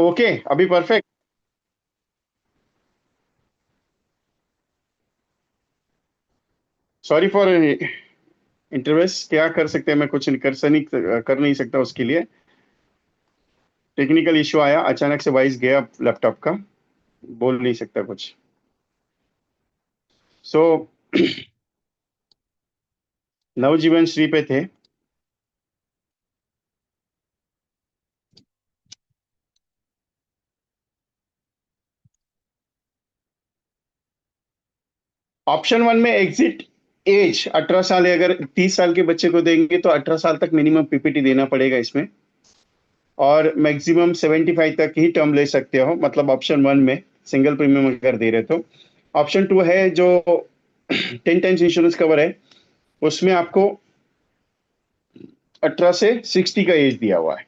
Okay, अभी perfect. Sorry for इंटरवेस, क्या कर सकते हैं, मैं कुछ कर नहीं सकता उसके लिए। टेक्निकल इशू आया, अचानक से वॉइस गया लैपटॉप का, बोल नहीं सकता कुछ। सो नवजीवन श्री पे थे। ऑप्शन वन में एग्जिट एज 18 साल है। अगर 30 साल के बच्चे को देंगे तो 18 साल तक मिनिमम पीपीटी देना पड़ेगा इसमें। और मैक्सिमम 75 तक ही टर्म ले सकते हो, मतलब ऑप्शन वन में सिंगल प्रीमियम अगर दे रहे तो। ऑप्शन टू है जो 10 टाइम्स इंश्योरेंस कवर है, उसमें आपको 18 से 60 का एज दिया हुआ है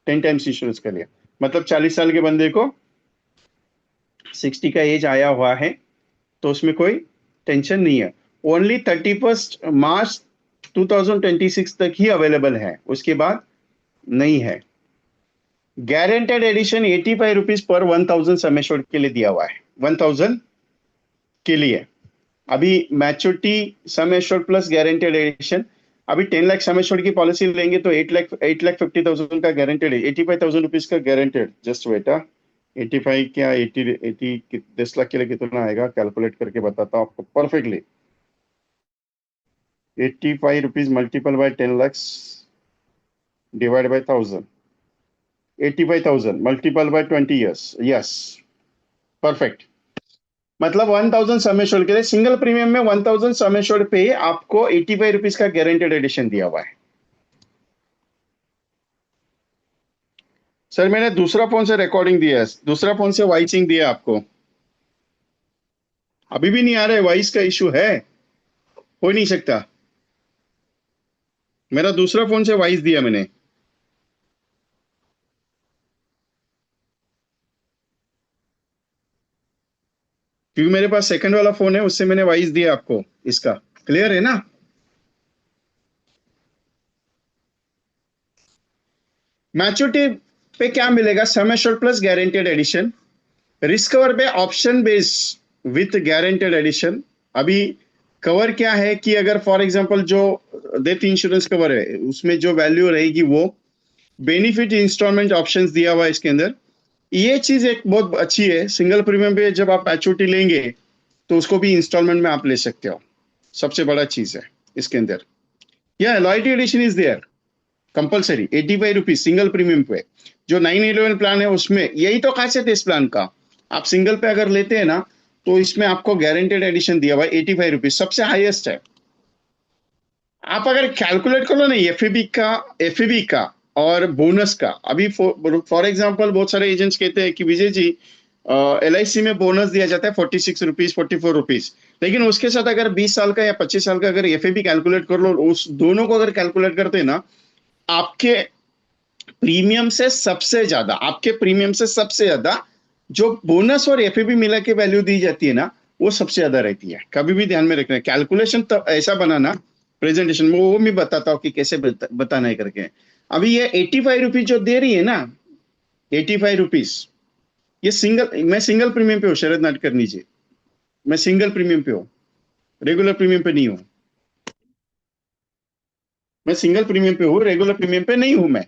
10 टाइम्स इंश्योरेंस के लिए। मतलब 40 साल के बंदे को 60 का एज आया हुआ है तो उसमें कोई टेंशन नहीं है। ओनली 31 मार्च 2026 तक ही अवेलेबल है, उसके बाद नहीं है। Guaranteed addition 85 rupees per 1000 sum assured के लिए दिया हुआ है, 1000 के लिए। अभी maturity sum assured plus guaranteed addition. अभी 10 लाख सम एश्योर्ड की पॉलिसी लेंगे तो 8,50,000 का गारंटेड है, 85,000 रुपीज का गारंटेड। जस्ट बेटा 85 क्या 80 10 लाख के लिए कितना आएगा, कैलकुलेट करके बताता हूँ आपको perfectly. 85 rupees multiple bye 10 lakhs divide by 1000। 85,000 multiple bye 20 years। Yes, perfect. मतलब 1000 सम एश्योर्ड के लिए सिंगल प्रीमियम में 1000 सम एश्योर्ड पे आपको 85 रुपीज का गारंटेड एडिशन दिया हुआ है। सर मैंने दूसरा फोन से रिकॉर्डिंग दिया है, दूसरा फोन से वॉइसिंग दिया आपको। अभी भी नहीं आ रहा है, वॉइस का इशू है, हो नहीं सकता। मेरा दूसरा फोन से वॉइस दिया मैंने। क्योंकि मेरे पास सेकंड वाला फोन है, उससे मैंने वॉइस दिया आपको इसका। क्लियर है ना? मैच्योरिटी पे क्या मिलेगा? Sum assured plus guaranteed addition. Risk cover पे option base with guaranteed addition. अभी कवर क्या है कि अगर फॉर एग्जांपल जो डेथ इंश्योरेंस कवर है उसमें जो वैल्यू रहेगी वो बेनिफिट इंस्टॉलमेंट ऑप्शंस दिया हुआ है इसके अंदर। ये चीज एक बहुत अच्छी है, सिंगल प्रीमियम पे जब आप मैच्योरिटी लेंगे तो उसको भी इंस्टॉलमेंट में आप ले सकते हो। सबसे बड़ा चीज है इसके अंदर। या loyalty addition is there compulsory 85 rupees single premium पे। जो 911 प्लान है उसमें यही तो खासियत है इस प्लान का। आप सिंगल पे अगर लेते हैं ना तो इसमें आपको गारंटेड एडिशन दिया हुआ है 85 रुपीज, सबसे हाईएस्ट है। आप अगर कैलकुलेट करो ना एफएबी का और बोनस का। अभी फॉर एग्जाम्पल बहुत सारे एजेंट्स कहते हैं कि विजय जी LIC में बोनस दिया जाता है 46 रुपीज 44 रुपीज, लेकिन उसके साथ अगर 20 साल का या 25 साल का अगर एफएबी कैलकुलेट कर लो, उस दोनों को अगर कैलकुलेट करते हैं ना, आपके प्रीमियम से सबसे ज्यादा जो बोनस और एफएबी मिला के वैल्यू दी जाती है ना, वो सबसे ज्यादा रहती है। कभी भी ध्यान में रखना, कैलकुलेशन तो ऐसा बनाना प्रेजेंटेशन में, वो मैं बताता हूँ कि कैसे बताना है करके। अभी ये 85 रुपीज जो दे रही है ना, 85 रुपीज, ये मैं सिंगल प्रीमियम पे हूँ, शरद नाटकर नीचे। मैं सिंगल प्रीमियम पे हूँ, रेगुलर प्रीमियम पे नहीं हूँ। मैं सिंगल प्रीमियम पे हूँ, रेगुलर प्रीमियम पे नहीं हूं मैं।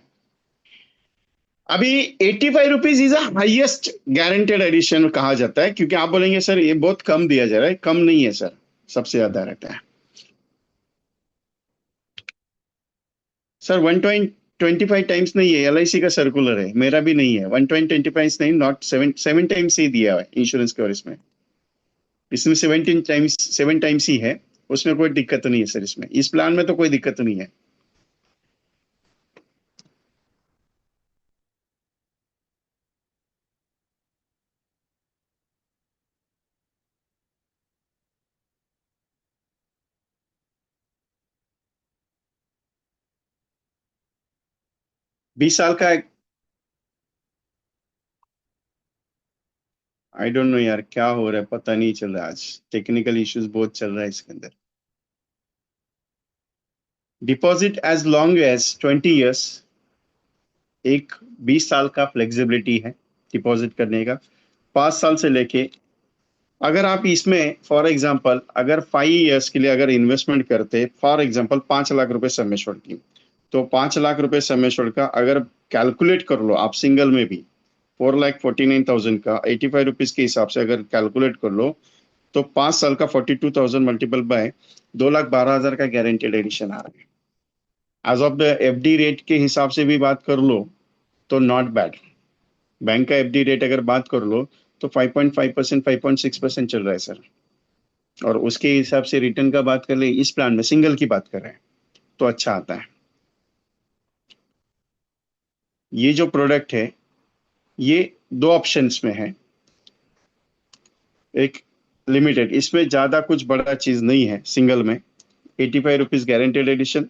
अभी 85 rupees is highest guaranteed addition कहा जाता है, क्योंकि आप बोलेंगे सर ये बहुत कम दिया जा रहा है। कम नहीं है सर, सबसे ज्यादा रहता है। सर 125 टाइम्स नहीं है, LIC का सर्कुलर है, मेरा भी नहीं है। 125 नहीं, नॉट 7 टाइम्स ही दिया है इंश्योरेंस कवर इसमें। इसमें 7 टाइम्स ही है, उसमें कोई दिक्कत नहीं है सर। इसमें इस प्लान में तो कोई दिक्कत नहीं है। 20 साल का। आई डोंट नो यार, क्या हो रहा है पता नहीं चल रहा, आज टेक्निकल इश्यूज बहुत चल रहा है इसके अंदर। Deposit as long as 20 years, एक 20 साल का फ्लेक्सिबिलिटी है। डिपॉजिट करने का, 5 साल से लेके, अगर आप इसमें फॉर एग्जांपल अगर 5 इयर्स के लिए अगर इन्वेस्टमेंट करते, फॉर एग्जांपल 5 लाख रुपए सम एश्योर्ड की, तो 5 लाख रुपए सम एश्योर्ड का अगर कैलकुलेट कर लो आप सिंगल में भी, 4,49,000 का 85 रुपीज के हिसाब से अगर कैलकुलेट कर लो, तो 5 साल का 42,000 मल्टीपल बाय 2,12,000 का गारंटेड एडिशन आ रहा है। As of the FD rate के हिसाब से भी बात कर लो तो नॉट बैड। बैंक का एफडी रेट अगर बात कर लो तो 5.5%, 5.6% चल रहा है सर, और उसके हिसाब से रिटर्न का बात कर ले, इस प्लान में सिंगल की बात कर रहे हैं तो अच्छा आता है। ये जो प्रोडक्ट है ये 2 ऑप्शंस में है, एक लिमिटेड, इसमें ज्यादा कुछ बड़ा चीज नहीं है। सिंगल में 85 रुपीज गारंटेड एडिशन,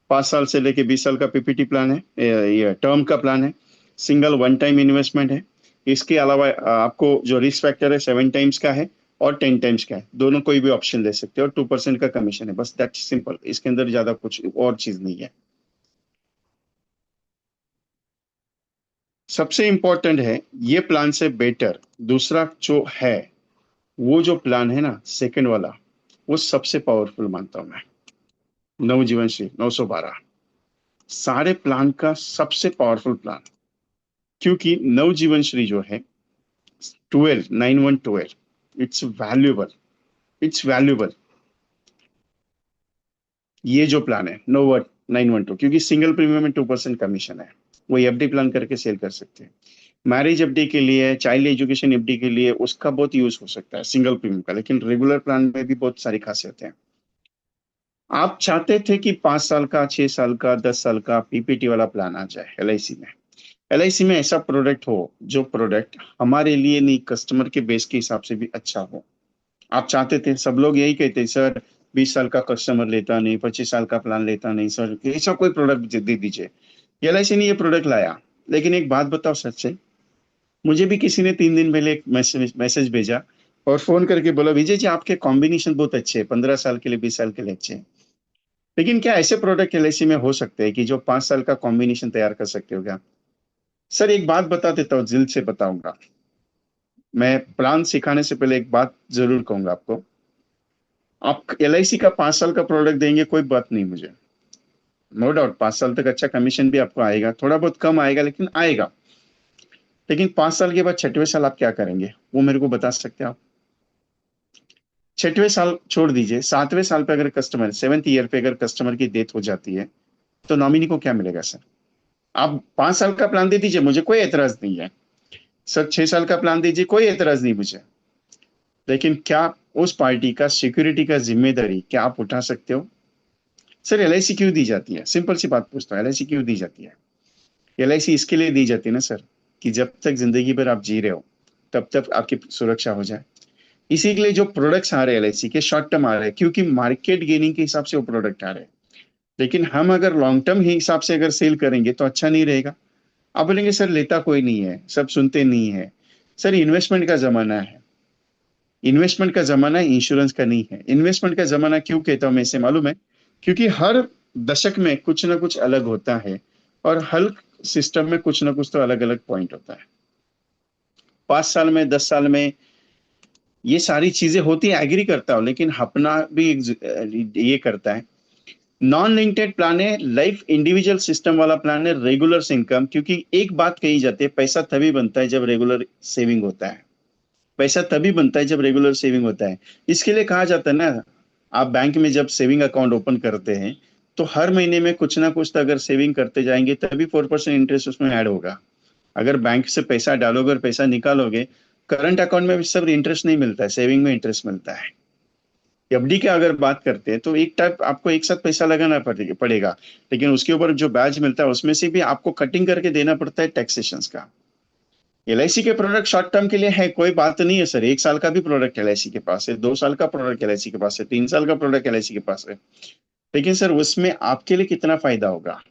5 साल से लेके 20 साल का पीपीटी प्लान है, ये टर्म का प्लान है, सिंगल वन टाइम इन्वेस्टमेंट है। इसके अलावा आपको जो रिस्क फैक्टर है 7 टाइम्स का है और 10 टाइम्स का है, दोनों कोई भी ऑप्शन ले सकते हो, और 2% का कमीशन है, बस दैट सिंपल। इसके अंदर ज्यादा कुछ और चीज नहीं है। सबसे इंपॉर्टेंट है ये प्लान से बेटर दूसरा जो है, वो जो प्लान है ना सेकंड वाला, वो सबसे पावरफुल मानता हूं मैं। नवजीवन श्री 912 सारे प्लान का सबसे पावरफुल प्लान, क्योंकि नवजीवन श्री जो है 9112 इट्स वैल्यूएबल, इट्स वैल्यूएबल। ये जो प्लान है 912, क्योंकि सिंगल प्रीमियम में 2% कमीशन है, वो एफडी प्लान करके सेल कर सकते हैं। मैरिज एफडी के लिए, चाइल्ड एजुकेशन एफडी के लिए उसका बहुत यूज हो सकता है सिंगल प्रीमियम का, लेकिन रेगुलर प्लान में भी बहुत सारी खासियतें हैं। आप चाहते थे कि 5 साल का, 6 साल का, 10 साल का पीपीटी वाला प्लान आ जाए एलआईसी में। एलआईसी में ऐसा प्रोडक्ट हो जो प्रोडक्ट हमारे लिए नहीं, कस्टमर के बेस के हिसाब से भी अच्छा हो। आप चाहते थे, सब लोग यही कहते सर 20 साल का कस्टमर लेता नहीं, 25 साल का प्लान लेता नहीं सर, ऐसा कोई प्रोडक्ट दे दीजिए। एलआईसी ने ये प्रोडक्ट लाया, लेकिन एक बात बताओ सच से, मुझे भी किसी ने 3 दिन पहले एक मैसेज भेजा और फोन करके बोला विजय जी आपके कॉम्बिनेशन बहुत अच्छे हैं, 15 साल के लिए, 20 साल के लिए अच्छे हैं, लेकिन क्या ऐसे प्रोडक्ट एलआईसी में हो सकते हैं कि जो 5 साल का कॉम्बिनेशन तैयार कर सकते हो क्या? सर एक बात बता देता हूँ, दिल से बताऊंगा। मैं प्लान सिखाने से पहले एक बात जरूर कहूंगा आपको, आप एलआईसी का 5 साल का प्रोडक्ट देंगे कोई बात नहीं मुझे, नो डाउट 5 साल तक अच्छा कमीशन भी आपको आएगा, थोड़ा बहुत कम आएगा लेकिन आएगा। लेकिन 5 साल के बाद 6वें साल आप क्या करेंगे वो मेरे को बता सकते हैं आप? 6वें साल छोड़ दीजिए, 7वें साल पे अगर कस्टमर, 7th ईयर पे अगर कस्टमर की डेथ हो जाती है तो नॉमिनी को क्या मिलेगा सर? आप 5 साल का प्लान दे दीजिए, मुझे कोई एतराज नहीं है सर, 6 साल का प्लान दीजिए, कोई एतराज नहीं मुझे, लेकिन क्या उस पार्टी का सिक्योरिटी का जिम्मेदारी क्या आप उठा सकते हो? सर एलआईसी क्यों दी जाती है? सिंपल सी बात पूछता हूँ, एलआईसी क्यों दी जाती है? एलआईसी इसके लिए दी जाती है ना सर, कि जब तक जिंदगी भर आप जी रहे हो तब तक आपकी सुरक्षा हो जाए। इसी के लिए जो प्रोडक्ट्स आ रहे हैं एलआईसी के, शॉर्ट टर्म आ रहे हैं, क्योंकि मार्केट गेनिंग के हिसाब से वो प्रोडक्ट आ रहे हैं। लेकिन हम अगर लॉन्ग टर्म ही हिसाब से अगर सेल करेंगे तो अच्छा नहीं रहेगा। आप बोलेंगे सर लेता कोई नहीं है, सब सुनते नहीं है। सर इन्वेस्टमेंट का जमाना है, इन्वेस्टमेंट का जमाना है, इंश्योरेंस का नहीं है। इन्वेस्टमेंट का जमाना क्यों कहता हूं मैं, इसे मालूम है, क्योंकि हर दशक में कुछ ना कुछ अलग होता है, और हर सिस्टम में कुछ ना कुछ तो अलग अलग पॉइंट होता है। 5 साल में, 10 साल में ये सारी चीजें होती है, एग्री करता हूं, लेकिन अपना भी ये करता है। नॉन लिंक्डेड प्लान है, लाइफ इंडिविजुअल सिस्टम वाला प्लान है, रेगुलर इनकम, क्योंकि एक बात कही जाती है, पैसा तभी बनता है जब रेगुलर सेविंग होता है। पैसा तभी बनता है जब रेगुलर सेविंग होता है। इसके लिए कहा जाता है ना, आप बैंक में जब सेविंग अकाउंट ओपन करते हैं तो हर महीने में कुछ ना कुछ तो अगर सेविंग करते जाएंगे तभी 4% इंटरेस्ट उसमें ऐड होगा। अगर बैंक से पैसा डालोगे और पैसा निकालोगे, करंट अकाउंट में भी सब इंटरेस्ट नहीं मिलता है, सेविंग में इंटरेस्ट मिलता है। एफडी की अगर बात करते हैं तो एक टाइप आपको एक साथ पैसा लगाना पड़ेगा, लेकिन उसके ऊपर जो ब्याज मिलता है उसमें से भी आपको कटिंग करके देना पड़ता है टैक्सेशन का। एलआईसी के प्रोडक्ट शॉर्ट टर्म के लिए है, कोई बात नहीं है सर, 1 साल का भी प्रोडक्ट एलआईसी के पास है, 2 साल का प्रोडक्ट एलआईसी के पास है, 3 साल का प्रोडक्ट एलआईसी के पास है। लेकिन सर उसमें आपके लिए कितना फायदा होगा?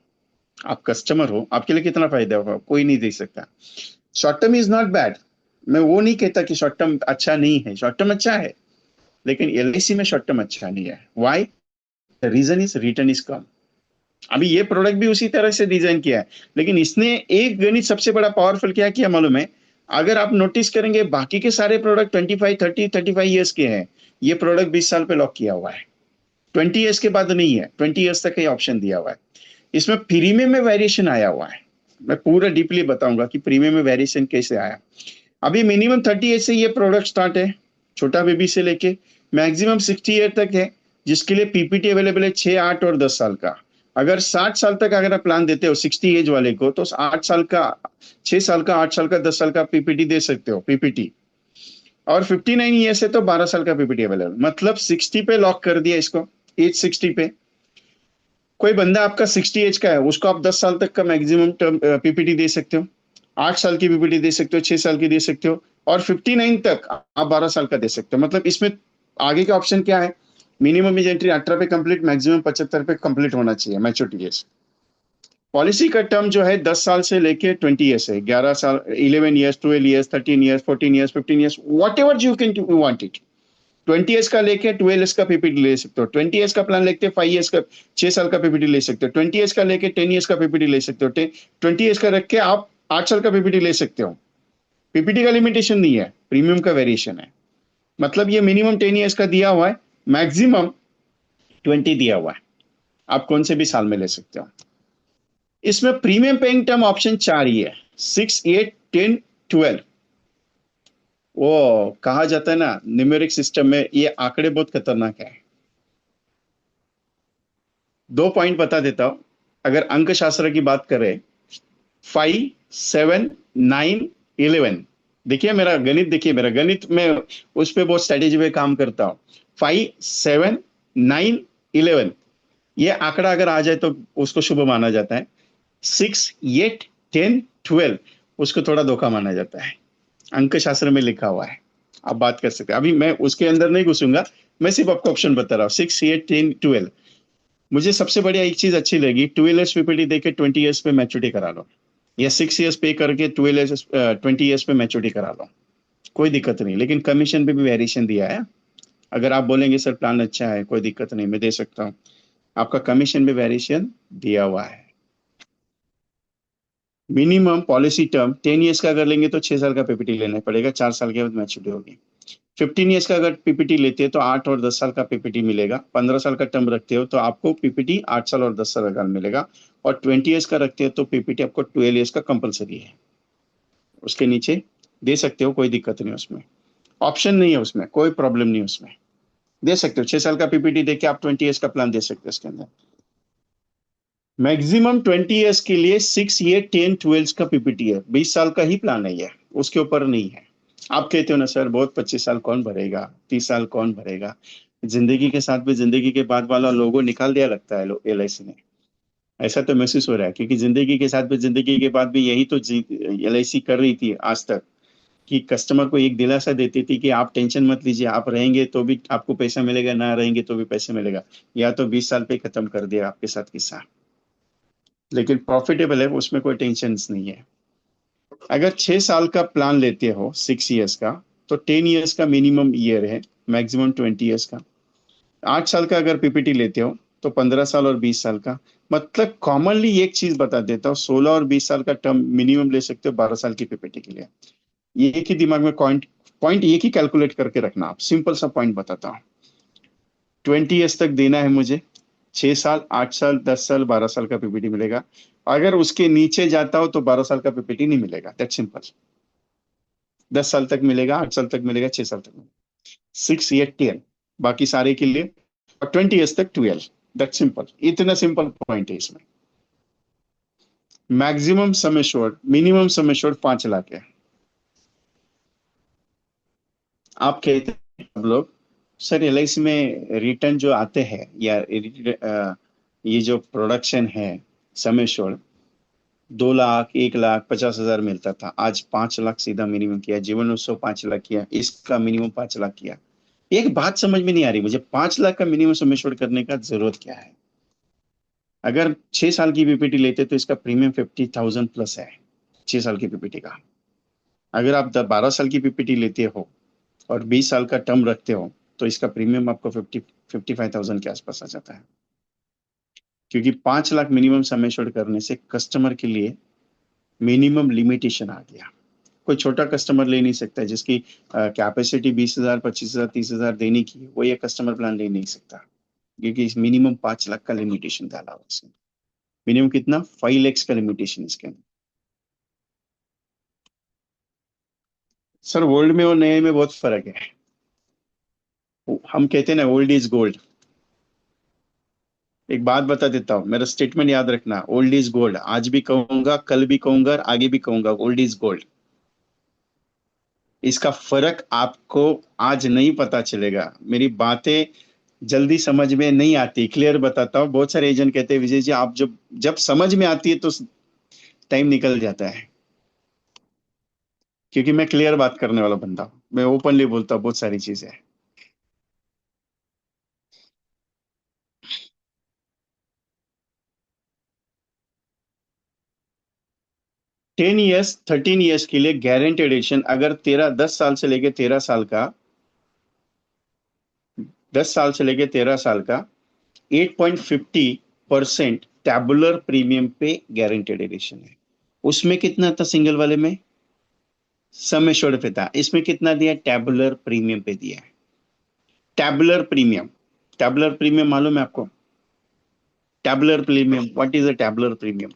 आप कस्टमर हो, आपके लिए कितना फायदा होगा? कोई नहीं दे सकता। Short term is not bad, मैं वो नहीं कहता कि शॉर्ट टर्म अच्छा नहीं है, शॉर्ट टर्म अच्छा है, लेकिन एलआईसी में शॉर्ट टर्म अच्छा नहीं है। Why? The reason is return is कम। अभी ये प्रोडक्ट भी उसी तरह से डिजाइन किया है, लेकिन इसने एक गणित सबसे बड़ा पावरफुल क्या किया मालूम है? अगर आप नोटिस करेंगे बाकी के सारे प्रोडक्ट 25 30 35 ईयर्स के हैं, ये प्रोडक्ट 20 साल पे लॉक किया हुआ है। 20 ईयर्स के बाद नहीं है, 20 ईयर्स तक ये ऑप्शन दिया हुआ है। इसमें प्रीमियम में वेरिएशन आया हुआ है। मैं पूरा डीपली बताऊंगा कि प्रीमियम में वेरिएशन कैसे आया। अभी मिनिमम 30 एज से ये प्रोडक्ट स्टार्ट है, छोटा बेबी से लेके मैक्सिमम 60 ईयर तक है, जिसके लिए पीपीटी अवेलेबल है 6 8 और 10 साल का। अगर 60 साल तक अगर आप प्लान देते हो 60 एज वाले को, तो 8 साल का, 6 साल का, 8 साल का, 10 साल का पीपीटी दे सकते हो पीपीटी। और 59 ईयर से तो 12 साल का पीपीटी अवेलेबल, मतलब 60 पे लॉक कर दिया इसको, एज 60 पे। कोई बंदा आपका 60 एज का है, उसको आप 10 साल तक का मैक्सिमम टर्म पीपीटी दे सकते हो, 8 साल की पीपीटी दे सकते हो, 6 साल की दे सकते हो, और 59 तक आप 12 साल का दे सकते हो। मतलब इसमें आगे का ऑप्शन क्या है, मिनिमम एज एंट्री 18 पे कंप्लीट, मैक्सिमम 75 पे कंप्लीट होना चाहिए मैच्योरिटी एज। पॉलिसी का टर्म जो है 10 साल से लेके 20 ईयर्स है, 11 साल, 11 years, 12 years, 13 years, 14 years, 15 years, what ever you can want it. 20 years का लेके 12 ईयर्स का पीपीटी ले सकते हो, 20 ईयर्स का प्लान लेके 5 ईयर्स का, 6 साल का पीपीटी ले सकते हो, 20 ईयर्स का लेके 10 ईयर्स का पीपीटी ले सकते हो, 20 ईयर्स का रख के आप 8 साल का पीपीटी ले सकते हो। पीपीटी का लिमिटेशन नहीं है, प्रीमियम का वेरिएशन है। मतलब ये मिनिमम 10 ईयर्स का दिया हुआ है, मैक्सिमम 20 दिया हुआ है, आप कौन से भी साल में ले सकते हो। इसमें प्रीमियम पेइंग टर्म ऑप्शन 4 ही है, 6 8 10 12। वो कहा जाता है ना न्यूमेरिक सिस्टम में, ये आंकड़े बहुत खतरनाक है। 2 पॉइंट बता देता हूं। अगर अंक शास्त्र की बात करें, 5 7 9 11, देखिए मेरा गणित, देखिए मेरा गणित में उस पर बहुत स्ट्रेटेजी पे काम करता हूं। 5 7 9 11, ये आंकड़ा अगर आ जाए तो उसको शुभ माना जाता है। 6 8 10 12, उसको थोड़ा धोखा माना जाता है, अंक शास्त्र में लिखा हुआ है। आप बात कर सकते हैं, अभी मैं उसके अंदर नहीं घुसूंगा, मैं सिर्फ आपको ऑप्शन बता रहा हूँ। 6 8 10 12, मुझे सबसे बढ़िया एक चीज अच्छी लगी, 12 ईयर्स पीपीटी देके 20 ईयर्स पे मैच्योरिटी करा लो, या 6 ईयर्स पे करके 12 ईयर्स 20 ईयर्स पे मैच्योरिटी करा लो, कोई दिक्कत नहीं। लेकिन कमीशन पे भी वेरिएशन दिया है। अगर आप बोलेंगे सर प्लान अच्छा है, कोई दिक्कत नहीं, मैं दे सकता हूँ, आपका कमीशन में वेरिएशन दिया हुआ है। मिनिमम पॉलिसी टर्म 10 ईयर्स का अगर लेंगे तो 6 साल का पीपीटी लेना पड़ेगा, 4 साल के बाद मैच्योरिटी होगी। 15 ईयर्स का अगर पीपीटी लेते हैं तो 8 और 10 साल का पीपीटी मिलेगा। 15 साल का टर्म रखते हो तो आपको पीपीटी 8 साल और 10 साल का मिलेगा। और 20 ईयर्स का रखते हो तो पीपीटी आपको 12 ईयर्स का कंपलसरी है, उसके नीचे दे सकते हो, कोई दिक्कत नहीं उसमें, ऑप्शन नहीं है उसमें, कोई प्रॉब्लम नहीं उसमें, दे सकते हो। 6 साल का पीपीटी देके आप 20 ईयर्स का प्लान दे सकते हो इसके अंदर। मैक्सिमम 20 ईयर्स के लिए 6 8 10 12 का पीपीटी है, 20 साल का ही प्लान है ये, उसके ऊपर नहीं है। आप कहते हो ना सर बहुत 25 साल कौन भरेगा, 30 साल कौन भरेगा, जिंदगी के साथ भी जिंदगी के बाद वाला लोगो निकाल दिया लगता है एलआईसी ने। ऐसा तो महसूस हो रहा है, क्योंकि जिंदगी के साथ भी जिंदगी के बाद भी यही तो एलआईसी कर रही थी आज तक, कि कस्टमर को एक दिलासा देती थी कि आप टेंशन मत लीजिए, आप रहेंगे तो भी आपको पैसा मिलेगा, ना रहेंगे तो भी पैसे मिलेगा। या तो 20 साल पे खत्म कर दिया आपके साथ किस्सा, लेकिन प्रॉफिटेबल है, उसमें कोई टेंशन नहीं है। अगर 6 साल का प्लान लेते हो 6 ईयर्स का, तो 10 ईयर्स का मिनिमम ईयर है, मैक्सिमम 20 ईयर्स का। 8 साल का अगर पीपीटी लेते हो तो 15 साल और 20 साल का। मतलब कॉमनली एक चीज बता देता हूँ, 16 और 20 साल का टर्म मिनिमम ले सकते हो 12 साल की पीपीटी के लिए। ये एक ही दिमाग में पॉइंट पॉइंट एक ही कैलकुलेट करके रखना। आप सिंपल सा पॉइंट बताता हूँ, 20 ईयर्स तक देना है मुझे, 6 साल, 8 साल, 10 साल, 12 साल का पीपीटी मिलेगा। अगर उसके नीचे जाता हो तो 12 साल का पीपीटी नहीं मिलेगा, दैट सिंपल। 10 साल तक मिलेगा, 8 साल तक मिलेगा, 6 साल तक मिलेगा, 6 8 10, बाकी सारे के लिए। और 20 ईयर्स तक 12, दैट सिंपल। इतना सिंपल पॉइंट है इसमें। Maximum sum assured, minimum sum assured 5 lakh है। आप कहते हैं सब लोग सर एलआईसी में रिटर्न जो आते हैं, या ये जो प्रोडक्शन है सम एश्योर्ड, 2 लाख, 1 लाख, 50 हजार मिलता था, आज 5 लाख सीधा मिनिमम किया, जीवन उत्सव 5 लाख किया, इसका मिनिमम 5 लाख किया। एक बात समझ में नहीं आ रही मुझे, 5 लाख का मिनिमम सम एश्योर्ड करने का जरूरत क्या है। अगर 6 साल की पीपीटी लेते तो इसका प्रीमियम 50,000 प्लस है, 6 साल की पीपीटी का। अगर आप 12 साल की पीपीटी लेते हो और 20 साल का टर्म रखते हो तो इसका प्रीमियम आपको 55,000 के आसपास आ जाता है। क्योंकि 5 लाख मिनिमम सम एश्योर्ड करने से कस्टमर के लिए मिनिमम लिमिटेशन आ गया, कोई छोटा कस्टमर ले नहीं सकता जिसकी कैपेसिटी 20,000 25,000 30,000 देने की है, वो ये कस्टमर प्लान ले नहीं सकता, क्योंकि मिनिमम 5 लाख का लिमिटेशन डाला हुआ है। मिनिमम कितना? 5 lakhs का लिमिटेशन इसके अंदर। सर ओल्ड में और नए में बहुत फर्क है। हम कहते हैं ना ओल्ड इज गोल्ड। एक बात बता देता हूँ, मेरा स्टेटमेंट याद रखना, ओल्ड इज गोल्ड। आज भी कहूंगा, कल भी कहूंगा और आगे भी कहूंगा, ओल्ड इज गोल्ड। इसका फर्क आपको आज नहीं पता चलेगा। मेरी बातें जल्दी समझ में नहीं आती, क्लियर बताता हूँ। बहुत सारे एजेंट कहते हैं विजय जी आप जब जब समझ में आती है तो टाइम निकल जाता है, क्योंकि मैं क्लियर बात करने वाला बंदा हूँ, मैं ओपनली बोलता हूँ बहुत सारी चीजें। 10 years 13 years के लिए गारंटेड एडिशन, अगर तेरह 10 साल से लेके 13 साल का, 10 साल से लेके 13 साल का 8.50% टैबुलर प्रीमियम पे गारंटेड एडिशन है। उसमें कितना था सिंगल वाले में? सम एश्योर्ड पे था। इसमें कितना दिया? टैबुलर प्रीमियम पे दिया है। टैबुलर प्रीमियम, टैबुलर प्रीमियम मालूम है आपको? Tabular premium, what is a tabular premium?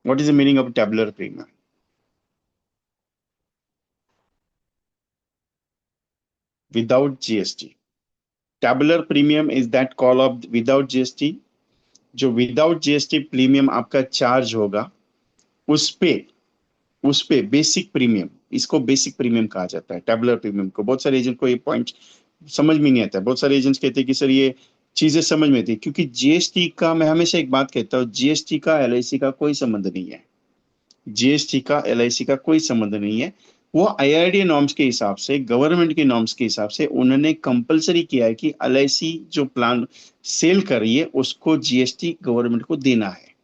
What is the meaning of tabular premium? Without GST. Tabular premium is that call of without GST. जो विदाउट जीएसटी प्रीमियम आपका charge होगा, उस पे basic premium, इसको basic premium कहा जाता है tabular premium को। बहुत सारे एजेंट को ये पॉइंट समझ में नहीं आता है। बहुत सारे एजेंट्स कहते हैं कि सर ये चीजें समझ में आती है, क्योंकि जीएसटी का, मैं हमेशा एक बात कहता हूँ, जीएसटी का एलआईसी का कोई संबंध नहीं है। जीएसटी का एलआईसी का कोई संबंध नहीं है। वो आईआरडीए नॉर्म्स के हिसाब से, गवर्नमेंट के नॉर्म्स के हिसाब से उन्होंने कंपलसरी किया है कि एलआईसी जो प्लान सेल कर रही है उसको जीएसटी गवर्नमेंट को देना है।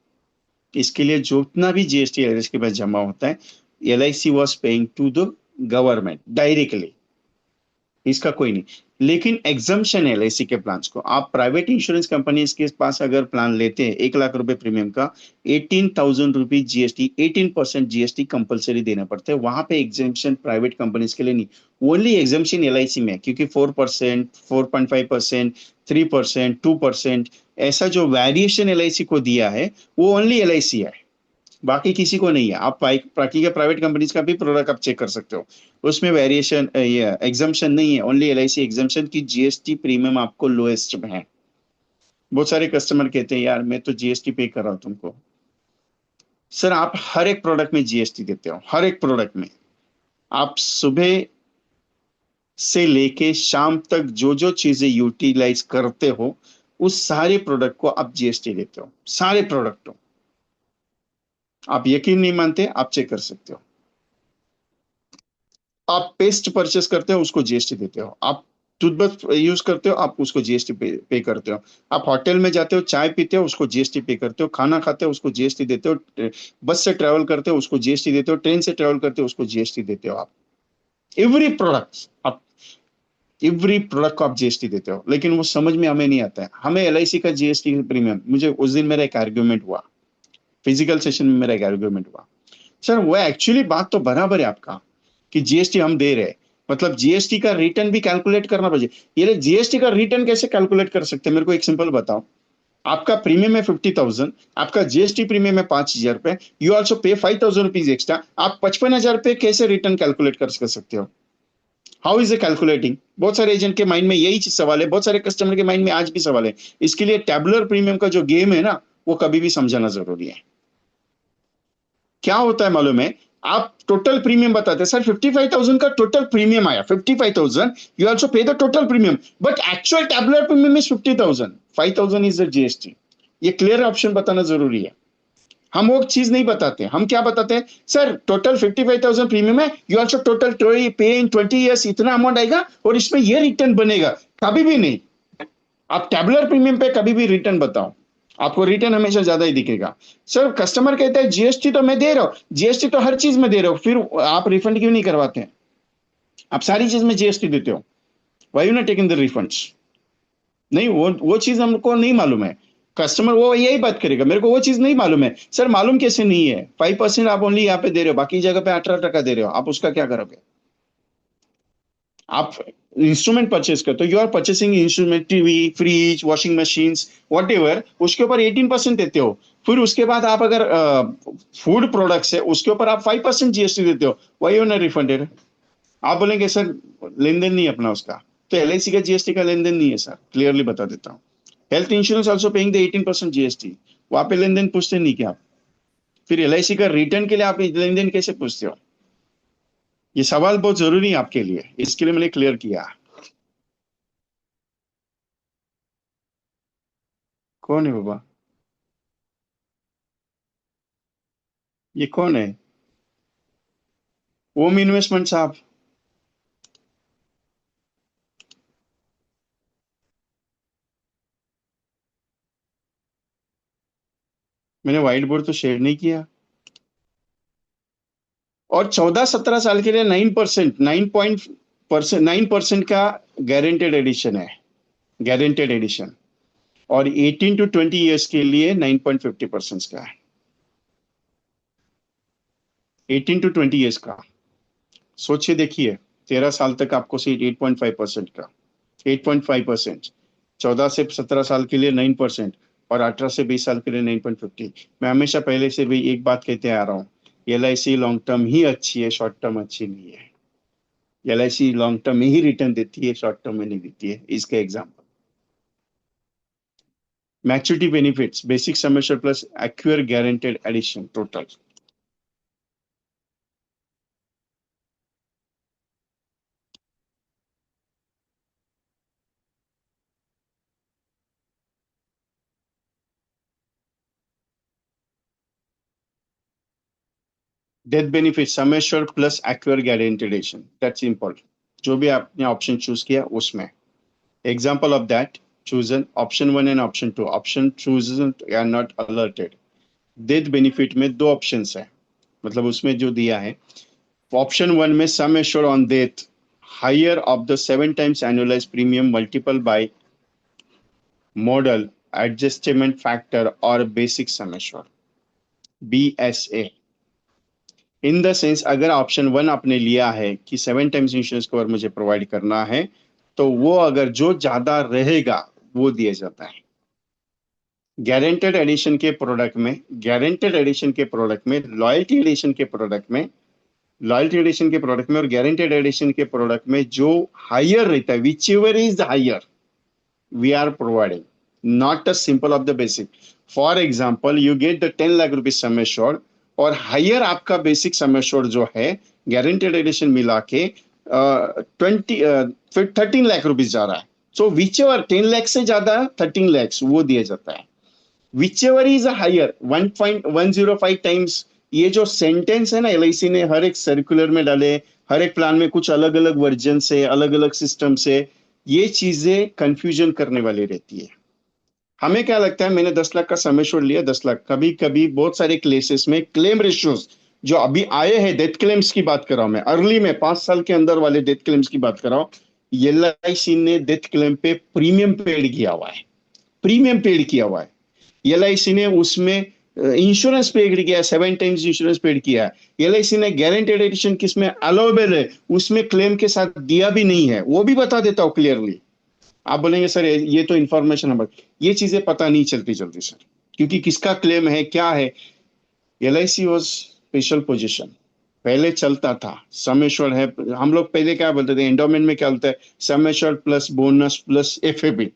इसके लिए जितना भी जीएसटी एलआईसी के पास जमा होता है, LIC was paying to the government directly, इसका कोई नहीं। लेकिन एग्जम्पशन है एलआईसी के प्लान्स को। आप प्राइवेट इंश्योरेंस कंपनी के पास अगर प्लान लेते हैं 1 लाख रुपए प्रीमियम का, 18,000 रुपीज जीएसटी, 18% जीएसटी कंपलसरी देना पड़ता है। वहां पे एग्जामेशन प्राइवेट कंपनीज के लिए नहीं, ओनली एग्जामेशन एलआईसी में है, क्योंकि 4%, 4.5%, 3%, 2%, ऐसा जो वेरिएशन एलआईसी को दिया है वो ओनली एलआईसी है, बाकी किसी को नहीं है। आप बाकी के प्राइवेट कंपनीज का भी प्रोडक्ट आप चेक कर सकते हो, उसमें वेरिएशन, ये एग्जाम्पशन नहीं है, ओनली एलआईसी एग्जाम्पशन की जीएसटी प्रीमियम आपको लोएस्ट में है। बहुत सारे कस्टमर कहते हैं यार मैं तो जीएसटी पे कर रहा हूं तुमको। सर आप हर एक प्रोडक्ट में जीएसटी देते हो, हर एक प्रोडक्ट में। आप सुबह से लेके शाम तक जो जो चीजें यूटिलाइज करते हो उस सारे प्रोडक्ट को आप जीएसटी देते हो, सारे प्रोडक्ट को। आप यकीन नहीं मानते, आप चेक कर सकते हो। आप पेस्ट परचेस करते हो उसको जीएसटी देते हो, आप टूथब्रश यूज करते हो आप उसको जीएसटी पे करते हो, आप होटल में जाते हो चाय पीते हो उसको जीएसटी पे करते हो, खाना खाते हो उसको जीएसटी देते हो, बस से ट्रेवल करते हो उसको जीएसटी देते हो, ट्रेन से ट्रेवल करते हो उसको जीएसटी देते हो। आप एवरी प्रोडक्ट, आप एवरी प्रोडक्ट को आप जीएसटी देते हो। लेकिन वो समझ में हमें नहीं आता है। हमें एलआईसी का जीएसटी प्रीमियम, मुझे उस दिन मेरा एक आर्ग्यूमेंट हुआ, फिजिकल सेशन में मेरा एक आर्ग्यूमेंट हुआ। सर वो एक्चुअली बात तो बराबर है आपका कि जीएसटी हम दे रहे हैं, मतलब जीएसटी का रिटर्न भी कैलकुलेट करना पड़े। ये जीएसटी का रिटर्न कैसे कैलकुलेट कर सकते हैं? मेरे को एक सिंपल बताओ। आपका प्रीमियम है 50,000, आपका जीएसटी प्रीमियम है 5,000 रुपए, यू ऑल्सो पे 5,000 रुपीज एक्स्ट्रा, आप 55,000 रुपए कैसे रिटर्न कैलकुलेट कर सकते हो? How is a calculating? बहुत सारे एजेंट के माइंड में यही सवाल है, बहुत सारे कस्टमर के माइंड में आज भी सवाल है। इसके लिए टैबुलर प्रीमियम का जो गेम है ना, वो कभी भी समझाना जरूरी है। क्या होता है मालूम है? आप टोटल प्रीमियम बताते हैं, सर 55,000 का टोटल प्रीमियम आया, 55,000, यू आल्सो पे the total premium, but actual tabular premium is 50,000, 5,000 is the GST. ये क्लियर ऑप्शन बताना जरूरी है। हम वो चीज नहीं बताते। हम क्या बताते हैं? सर टोटल 55,000 प्रीमियम है, यू आल्सो टोटल पे इन 20 ईयर्स इतना अमाउंट आएगा और इसमें ये रिटर्न बनेगा। कभी भी नहीं। आप टैबुलर प्रीमियम पे कभी भी रिटर्न बताओ, आपको रिटर्न हमेशा ज्यादा ही दिखेगा। सर कस्टमर कहता है जीएसटी तो मैं दे रहा हूं, जीएसटी तो हर चीज में दे रहा हूं, फिर आप रिफंड क्यों नहीं करवाते हैं? आप सारी चीज में जीएसटी देते हो, why you not taking the refunds? नहीं, वो चीज हमको नहीं मालूम है। कस्टमर वो यही बात करेगा, मेरे को वो चीज नहीं मालूम है सर। मालूम कैसे नहीं है? 5% आप ओनली यहाँ पे दे रहे हो, बाकी जगह पे 18% दे रहे हो, आप उसका क्या करोगे? आप इंस्ट्रूमेंट परचेस करते हो, you are purchasing instrument, TV, fridge, washing machine, whatever, उसके ऊपर 18% देते हो। फिर उसके बाद आप अगर फूड प्रोडक्ट्स है उसके ऊपर आप 5% जीएसटी देते हो, वाई यू नॉट रिफंडेड? आप बोलेंगे सर लेन देन नहीं है अपना उसका। तो एलआईसी का जीएसटी का लेन देन नहीं है सर, क्लियरली बता देता हूँ। Health insurance also paying the 18% GST. वहां पे लेन देन पूछते नहीं क्या आप? फिर एलआईसी का रिटर्न के लिए आप लेन देन कैसे पूछते हो? ये सवाल बहुत जरूरी है आपके लिए, इसके लिए मैंने क्लियर किया। कौन है बाबा? ये कौन है? ओम इन्वेस्टमेंट साहब। मैंने व्हाइट बोर्ड तो शेयर नहीं किया। और 14-17 साल के लिए 9%, 9% का गारंटेड एडिशन है, गारंटेड एडिशन। और 18 to 20 years के लिए 9.50% का है। 18 to 20 years का सोचिए, देखिए 13 साल तक आपको सीट 8.5% का, 8.5%। 14 से 17 साल के लिए 9%, और 18 से 20 साल के लिए 9.50। मैं हमेशा पहले से भी एक बात कहते आ रहा हूँ, एलआईसी लॉन्ग टर्म ही अच्छी है, शॉर्ट टर्म अच्छी नहीं है। एलआईसी लॉन्ग टर्म में ही रिटर्न देती है, शॉर्ट टर्म में नहीं देती है। इसका example, maturity benefits, basic sum assured plus acquire guaranteed addition total. Death benefit, sum assured plus acquire guaranteed addition, that's important. जो भी आपने ऑप्शन चूज किया उसमें example of that chosen option 1 and option 2, option chosen are not alerted। Death benefit में दो options है, मतलब उसमें जो दिया है ऑप्शन 1 में sum assured on death higher of the 7 times annualize premium multiple by model adjustment factor और basic sum assured, BSA. In the sense अगर ऑप्शन 1 आपने लिया है कि 7 times इंश्योरेंस कवर मुझे प्रोवाइड करना है, तो वो अगर जो ज्यादा रहेगा वो दिया जाता है। गारंटेड एडिशन के प्रोडक्ट में, गारंटेड एडिशन के प्रोडक्ट में, लॉयल्टी एडिशन के प्रोडक्ट में, लॉयल्टी एडिशन के प्रोडक्ट में और गारंटेड एडिशन के प्रोडक्ट में जो हायर रहता है, whichever is higher we are providing, not a simple of the basic. For example you get the 10 lakh rupees sum assured, और हायर आपका बेसिक सम एश्योर्ड जो है गारंटेड एडिशन मिला के 13 लाख रुपीज जा रहा है। सो विच एवर 10 लाख से ज्यादा 13 lakhs वो दिया जाता है। Whichever is higher 1.105 times. ये जो सेंटेंस है ना, एलआईसी ने हर एक सर्कुलर में डाले, हर एक प्लान में कुछ अलग अलग वर्जन से, अलग अलग सिस्टम से, ये चीजें कंफ्यूजन करने वाली रहती है। हमें क्या लगता है, मैंने 10 लाख का समय छोड़ लिया, 10 लाख। कभी कभी बहुत सारे केसेस में क्लेम रेशियोज जो अभी आए हैं, डेथ क्लेम्स की बात कर रहा हूं मैं, अर्ली में 5 साल के अंदर वाले डेथ क्लेम्स की बात कर रहा हूं। एलआईसी ने डेथ क्लेम पे प्रीमियम पेड किया हुआ है, प्रीमियम पेड किया हुआ है। एलआईसी ने उसमें इंश्योरेंस पेड किया है, 7 times इंश्योरेंस पेड किया है। एलआईसी ने गारंटेड एडिशन किसमें अलाउबल है, उसमें क्लेम के साथ दिया भी नहीं है, वो भी बता देता हूं क्लियरली। आप बोलेंगे सर ये तो इंफॉर्मेशन है, ये चीजें पता नहीं चलती जल्दी सर, क्योंकि किसका क्लेम है क्या है। एलआईसी वॉज स्पेशल पोजिशन, पहले चलता था सम एश्योर्ड है। हम लोग पहले क्या बोलते थे, एंडोमेंट में क्या बोलते हैं, सम assured plus bonus plus FAB.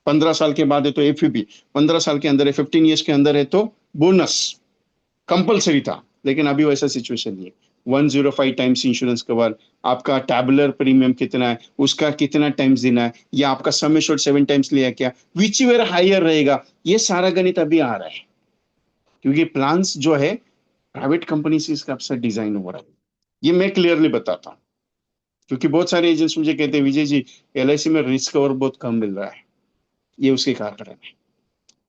15 साल के बाद है तो एफईबी, 15 साल के अंदर है, 15 years के अंदर है तो बोनस कंपलसरी था। लेकिन अभी वैसा सिचुएशन नहीं है। 105 times इंश्योरेंस कवर, आपका टैबुलर प्रीमियम कितना है, उसका कितना टाइम्स देना है, या आपका सम एश्योर्ड 7 times लिया क्या, विच वेयर हायर रहेगा, ये सारा गणित अभी आ रहा है। क्योंकि प्लान्स जो है प्राइवेट कंपनी से इसका से डिजाइन हो रहा है, ये मैं क्लियरली बताता हूँ। क्योंकि बहुत सारे एजेंट्स मुझे कहते हैं विजय जी एलआईसी में रिस्क कवर बहुत कम मिल रहा है, ये उसके कारण है।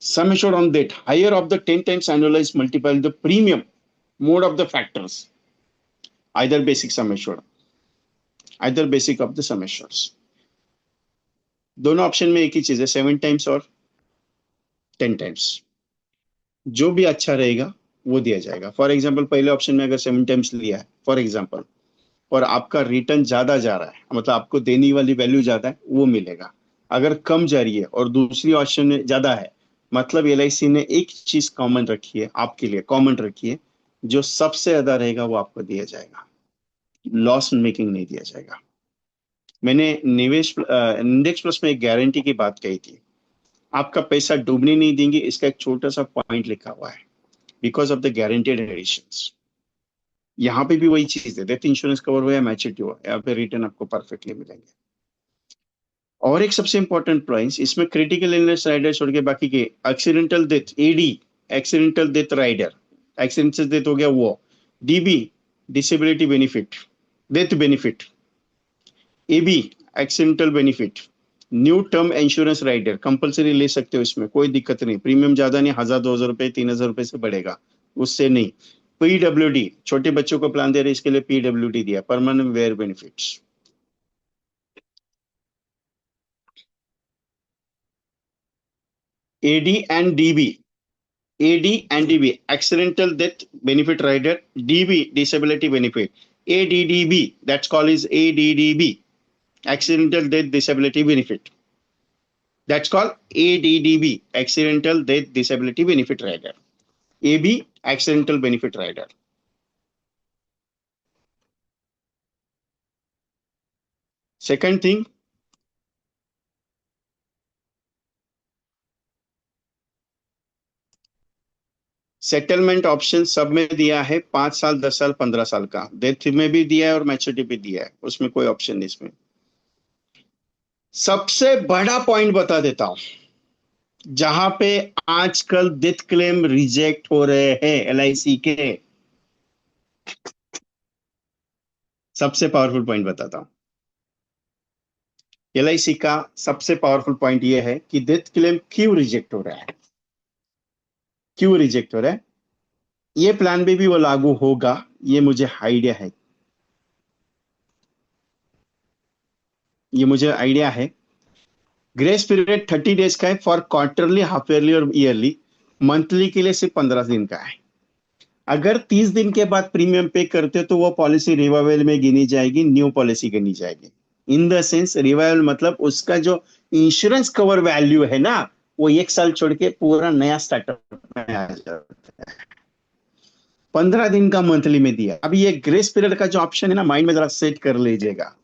Sum assured on that higher of the 10 times annualized multiple the premium mode of the factors, either basic sum assured, either basic of the sum assureds। दोनों ऑप्शन में एक ही चीज है, 7 times और 10 टाइम्स, जो भी अच्छा रहेगा वो दिया जाएगा। फॉर एग्जाम्पल पहले ऑप्शन में अगर 7 टाइम्स लिया है फॉर एग्जाम्पल, और आपका रिटर्न ज्यादा जा रहा है, मतलब आपको देने वाली वैल्यू ज्यादा है, वो मिलेगा। अगर कम जा रही है और दूसरी ऑप्शन में ज्यादा है, मतलब एलआईसी ने एक चीज कॉमन रखी है आपके लिए, कॉमन रखी है, जो सबसे ज्यादा रहेगा वो आपको दिया जाएगा, लॉस मेकिंग नहीं दिया जाएगा। मैंने निवेश इंडेक्स प्लस में एक गारंटी की बात कही थी, आपका पैसा डूबने नहीं देंगे, इसका एक छोटा सा पॉइंट लिखा हुआ है, because of the guaranteed additions. यहाँ पे भी वही चीज है, डेथ इंश्योरेंस कवर हुआ या मैच्योरिटी हुआ, यहाँ पे रिटर्न आपको परफेक्टली मिलेंगे। और एक सबसे इंपॉर्टेंट पॉइंट, इसमें क्रिटिकल इलनेस राइडर छोड़ के बाकी के accidental death, AD accidental death rider, accidental death हो गया वो, DB disability benefit, death benefit, AB accidental benefit, new term insurance rider compulsory ले सकते हो, इसमें कोई दिक्कत नहीं, प्रीमियम ज्यादा नहीं, 1,000-2,000 रुपए 3,000 रुपए से बढ़ेगा, उससे नहीं। पीडब्ल्यूडी छोटे बच्चों को प्लान दे रहे, इसके लिए पीडब्ल्यूडी दिया, permanent waiver benefits. AD and DB, AD and DB, accidental death benefit rider, DB, disability benefit, ADDB, that's called is ADDB, accidental death disability benefit. That's called ADDB, accidental death disability benefit rider. AB, accidental benefit rider. Second thing, settlement option सब में दिया है, 5 साल, 10 साल, 15 साल का, death में भी दिया है और मैच्योरिटी भी दिया है, उसमें कोई ऑप्शन नहीं। इसमें सबसे बड़ा पॉइंट बता देता हूं, जहां पे आजकल डेथ क्लेम रिजेक्ट हो रहे हैं एलआईसी के, सबसे पावरफुल पॉइंट बताता हूं। एलआईसी का सबसे पावरफुल पॉइंट यह है कि डेथ क्लेम क्यों रिजेक्ट हो रहा है, क्यों रिजेक्ट हो रहा है। ये प्लान भी वो लागू होगा, ये मुझे आइडिया है, ये मुझे आइडिया है। ग्रेस पीरियड 30 डेज का है फॉर क्वार्टरली, हाफ ईयरली और ईयरली। मंथली के लिए सिर्फ 15 दिन का है। अगर 30 दिन के बाद प्रीमियम पे करते हो तो वो पॉलिसी रिवाइवल में गिनी जाएगी, न्यू पॉलिसी गिनी जाएगी। इन द सेंस रिवाइवल मतलब उसका जो इंश्योरेंस कवर वैल्यू है ना, वो 1 साल छोड़ के पूरा नया स्टार्टअप में आ जाता है। 15 दिन का मंथली में दिया। अभी ये ग्रेस पीरियड का जो ऑप्शन है ना, माइंड में जरा सेट कर लीजिएगा।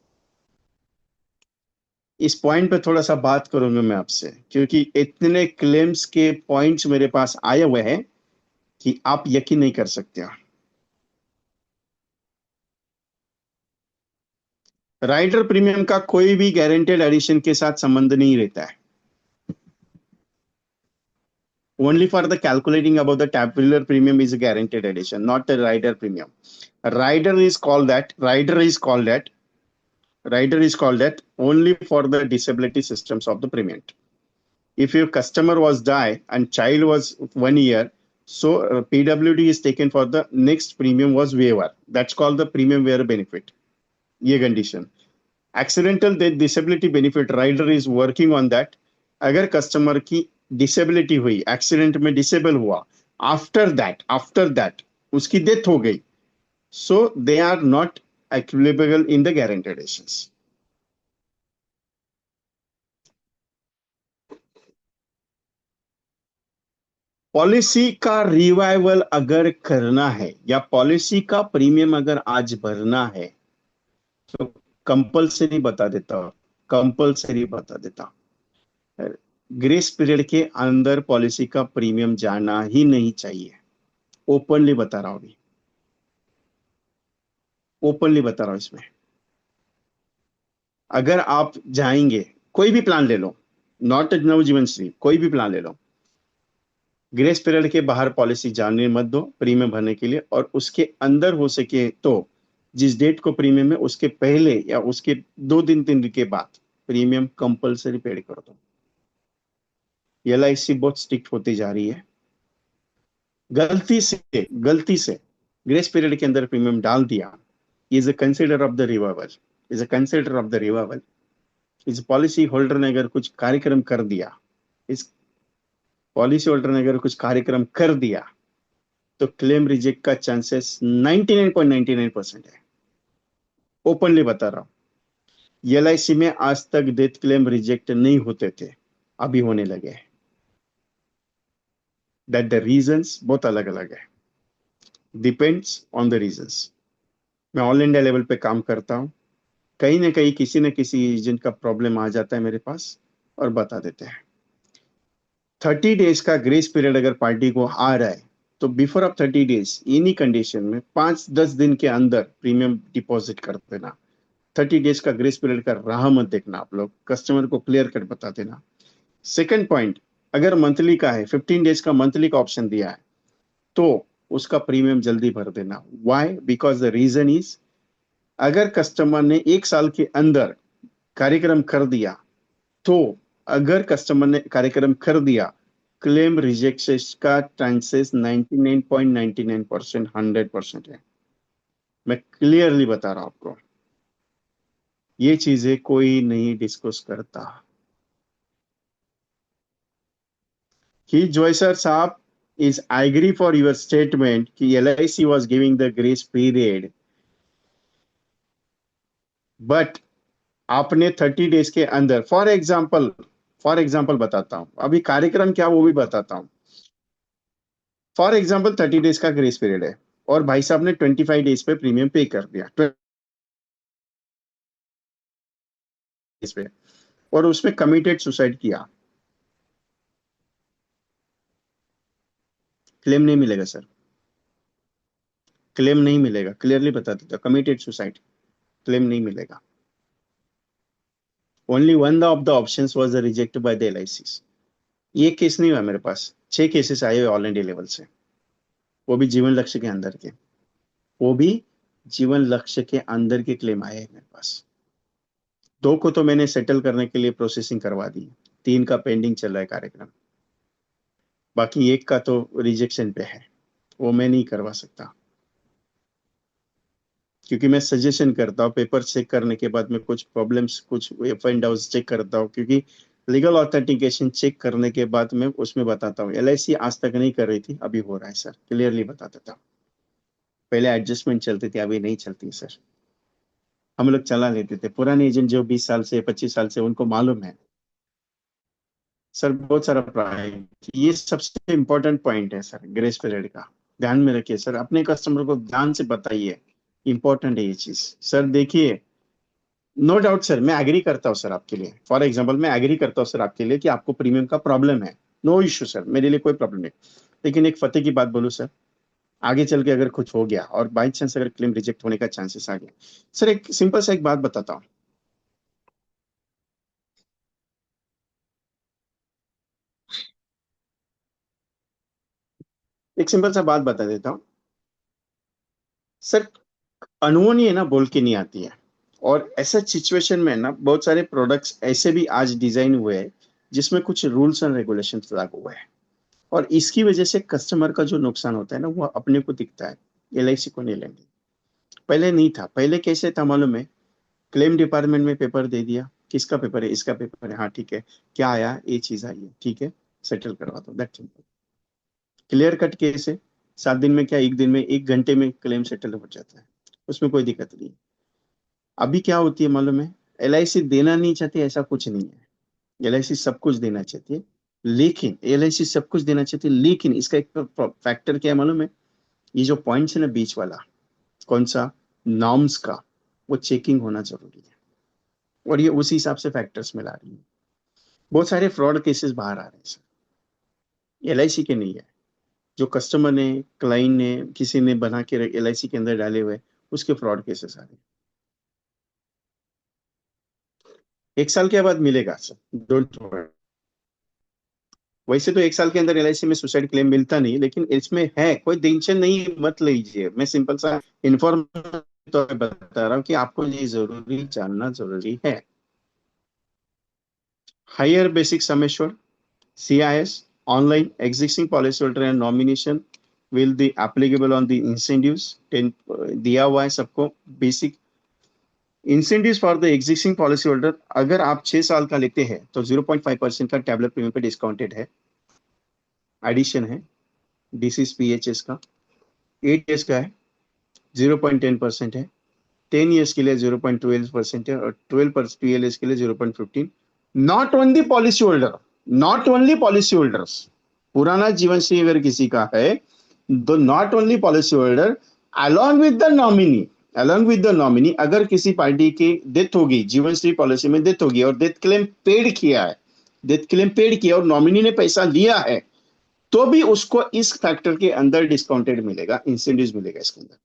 इस पॉइंट पे थोड़ा सा बात करूंगा मैं आपसे, क्योंकि इतने क्लेम्स के पॉइंट्स मेरे पास आए हुए हैं कि आप यकीन नहीं कर सकते। राइडर प्रीमियम का कोई भी गारंटेड एडिशन के साथ संबंध नहीं रहता है। Only for the calculating about the tabular premium is a guaranteed addition, not a rider premium. Rider is called that. Rider is called that only for the disability systems of the premium. If your customer was die and child was 1 year, so PWD is taken for the next premium was waiver. That's called the premium waiver benefit. ये condition. Accidental death disability benefit rider is working on that. अगर customer की disability हुई, accident में disable हुआ, after that उसकी death हो गई, so they are not applicable in the guaranteed additions. Policy का रिवाइवल अगर करना है या पॉलिसी का प्रीमियम अगर आज भरना है, तो कंपल्सरी बता देता, ग्रेस पीरियड के अंदर पॉलिसी का प्रीमियम जाना ही नहीं चाहिए। ओपनली बता रहा हूं, अभी ओपनली बता रहा हूं इसमें। अगर आप जाएंगे, कोई भी प्लान ले लो, नॉट नवजीवन श्री, कोई भी प्लान ले लो, ग्रेस पीरियड के बाहर पॉलिसी जाने मत दो प्रीमियम भरने के लिए, और उसके अंदर हो सके तो जिस डेट को प्रीमियम है उसके पहले या उसके 2 दिन 3 दिन के बाद प्रीमियम कंपलसरी पेड कर दो। एलआईसी बहुत स्ट्रिक्ट होती जा रही है। गलती से ग्रेस पीरियड के अंदर प्रीमियम डाल दिया, is a consider of the revival, is a consider of the revival. इस पॉलिसी होल्डर ने अगर कुछ कार्यक्रम कर दिया, इस पॉलिसी होल्डर ने अगर कुछ कार्यक्रम कर दिया तो क्लेम रिजेक्ट का चांसेस 99.99% है। ओपनली बता रहा हूं, एलआईसी में आज तक डेथ क्लेम रिजेक्ट नहीं होते थे, अभी होने लगे हैं। दैट द रीजंस बहुत अलग अलग है, डिपेंड्स ऑन द रीजंस। मैं ऑल इंडिया लेवल पे काम करता हूं, कहीं ना कहीं किसी न किसी एजेंट का प्रॉब्लम आ जाता है मेरे पास और बता देते हैं। 30 डेज का ग्रेस पीरियड अगर पार्टी को आ रहा है तो before of 30 days any condition में 5-10 दिन के अंदर प्रीमियम डिपॉजिट कर देना। 30 डेज का ग्रेस पीरियड का राह मत देखना, आप लोग कस्टमर को क्लियर कट बता देना। सेकंड पॉइंट, अगर मंथली का है, 15 डेज का मंथली का ऑप्शन दिया है तो उसका प्रीमियम जल्दी भर देना। Why? Because the reason is, अगर कस्टमर ने 1 साल के अंदर कार्यक्रम कर दिया तो अगर कस्टमर ने कार्यक्रम कर दिया, क्लेम रिजेक्शन का चांसेस 99.99%, 100% है। मैं क्लियरली बता रहा हूं आपको, ये चीजें कोई नहीं डिस्कस करता। ही जॉयसर साहब is I agree for your statement कि LIC was giving the grace period, but आपने 30 डेज के अंदर, फॉर एग्जाम्पल बताता हूं, अभी कार्यक्रम क्या वो भी बताता हूं। फॉर एग्जाम्पल 30 डेज का ग्रेस पीरियड है और भाई साहब ने 25 डेज पे प्रीमियम पे कर दिया, 20 पे, और उसमें कमिटेड सुसाइड किया, क्लेम नहीं मिलेगा सर, क्लेम नहीं मिलेगा, क्लियरली बता देता, कमिटेड सुसाइड, क्लेम नहीं मिलेगा। Only one of the options was rejected by the LIC. ये केस नहीं हुआ मेरे पास, 6 केसेस आए हुए ऑल इंडिया लेवल से, वो भी जीवन लक्ष्य के अंदर के, वो भी जीवन लक्ष्य के अंदर के क्लेम आए हैं मेरे पास। 2 को तो मैंने सेटल करने के लिए प्रोसेसिंग करवा दी, 3 का पेंडिंग चल रहा है कार्यक्रम, बाकी 1 का तो रिजेक्शन पे है, वो मैं नहीं करवा सकता क्योंकि मैं सजेशन करता हूँ पेपर चेक करने के बाद में कुछ प्रॉब्लम्स, कुछ एफ एंड डाउट्स चेक करता हूँ, क्योंकि लीगल ऑथेंटिकेशन चेक करने के बाद में उसमें बताता हूँ। एलआईसी आज तक नहीं कर रही थी, अभी हो रहा है सर, क्लियरली बता देता हूँ। पहले एडजस्टमेंट चलती थी, अभी नहीं चलती सर। हम लोग चला लेते थे, पुराने एजेंट जो 20 साल से 25 साल से, उनको मालूम है सर, बहुत सारा प्राइस, ये सबसे इंपॉर्टेंट पॉइंट है सर, ग्रेस पीरियड का ध्यान में रखिए सर, अपने कस्टमर को ध्यान से बताइए, इंपॉर्टेंट है ये चीज सर। देखिए, नो डाउट सर, मैं एग्री करता हूँ सर आपके लिए, फॉर एग्जांपल मैं एग्री करता हूँ सर आपके लिए कि आपको प्रीमियम का प्रॉब्लम है, नो इश्यू सर, मेरे लिए कोई प्रॉब्लम नहीं। लेकिन एक फतेह की बात बोलूँ सर, आगे चल के अगर कुछ हो गया और बाई चांस अगर क्लेम रिजेक्ट होने का चांसेस आ गया सर, एक सिंपल सा एक बात बताता हूँ। एक सिंपल सा बात बता देता हूँ सर, अनहोनी है ना बोल के नहीं आती है, और ऐसा सिचुएशन में ना बहुत सारे प्रोडक्ट्स ऐसे भी आज डिजाइन हुए हैं जिसमें कुछ रूल्स एंड रेगुलेशंस लागू हुए हैं, और इसकी वजह से कस्टमर का जो नुकसान होता है ना वो अपने को दिखता है, एलआईसी को नहीं लेंगे। पहले नहीं था, पहले कैसे था मालूम है, क्लेम डिपार्टमेंट में पेपर दे दिया, किसका पेपर है, इसका पेपर है, हाँ ठीक है, क्या आया, ये चीज आई है, ठीक है, सेटल करवा दो, that simple, clear cut case है। 7 दिन में क्या, 1 दिन में, 1 घंटे में क्लेम सेटल हो जाता है, उसमें कोई दिक्कत नहीं है। अभी क्या होती है मालूम है, एलआईसी देना नहीं चाहती ऐसा कुछ नहीं है, एलआईसी सब कुछ देना चाहती है, लेकिन एलआईसी सब कुछ देना चाहती है, लेकिन इसका एक फैक्टर क्या है मालूम है, ये जो पॉइंट्स है ना बीच वाला, कौन सा, नॉर्म्स का, वो चेकिंग होना जरूरी है, और ये उसी हिसाब से फैक्टर्स मिला रही है। बहुत सारे फ्रॉड केसेस बाहर आ रहे हैं सर, एलआईसी के नहीं है, जो कस्टमर ने, क्लाइंट ने, किसी ने बना के एलआईसी के अंदर डाले हुए, उसके फ्रॉड केसेस आ रहे हैं। 1 साल के बाद मिलेगा सर, डोंट वरी। वैसे तो 1 साल के अंदर एलआईसी में सुसाइड क्लेम मिलता नहीं, लेकिन इसमें है, कोई टेंशन नहीं मत लीजिए, मैं सिंपल सा इन्फॉर्मेशन तो बता रहा हूँ कि आपको ये जरूरी जानना जरूरी है। Higher basic sum assured, CIS, online existing policyholder and nomination will be applicable on the incentives 10 दिया हुआ है सबको। Basic incentives for the existing policy holder, अगर आप 6 साल का लेते हैं तो 0.5% का टैबलेट प्रीमियम पे डिस्काउंटेड है। एडिशन है DCPHS का, 8 years का है, 0.10% है, 10 years के लिए 0.12% है, और 12 years के लिए 0.15। Not only policy holder, not only policy holders, पुराना जीवन श्री अगर किसी का है तो not only policy holder, along with the nominee, along with the nominee, अगर किसी पार्टी की डेथ होगी, जीवन श्री पॉलिसी में डेथ होगी और डेथ क्लेम पेड किया है, डेथ क्लेम पेड किया और नॉमिनी ने पैसा लिया है, तो भी उसको इस फैक्टर के अंदर डिस्काउंटेड मिलेगा, इंसेंटिव मिलेगा इसके अंदर,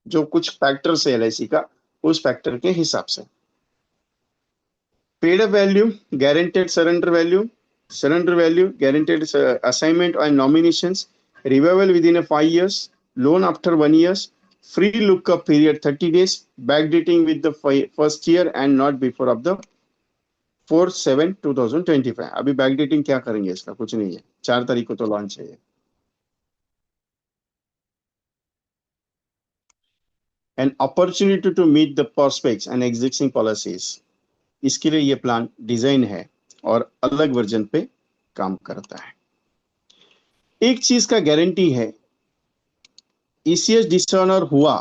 जो कुछ फैक्टर्स है LIC का, उस फैक्टर के हिसाब से। Paid up value, guaranteed surrender value, guaranteed assignment and nominations, revival with in 5 years, loan after 1 year, free lookup period 30 days, back dating with the first year and not before of the 4/7/2025। अभी back dating क्या करेंगे, इसका कुछ नहीं है, 4 तारीख को तो लॉन्च है। An opportunity to meet the prospects and existing policies, इसके लिए ये प्लान डिजाइन है और अलग वर्जन पे काम करता है। एक चीज का गारंटी है, ECS डिसऑनर हुआ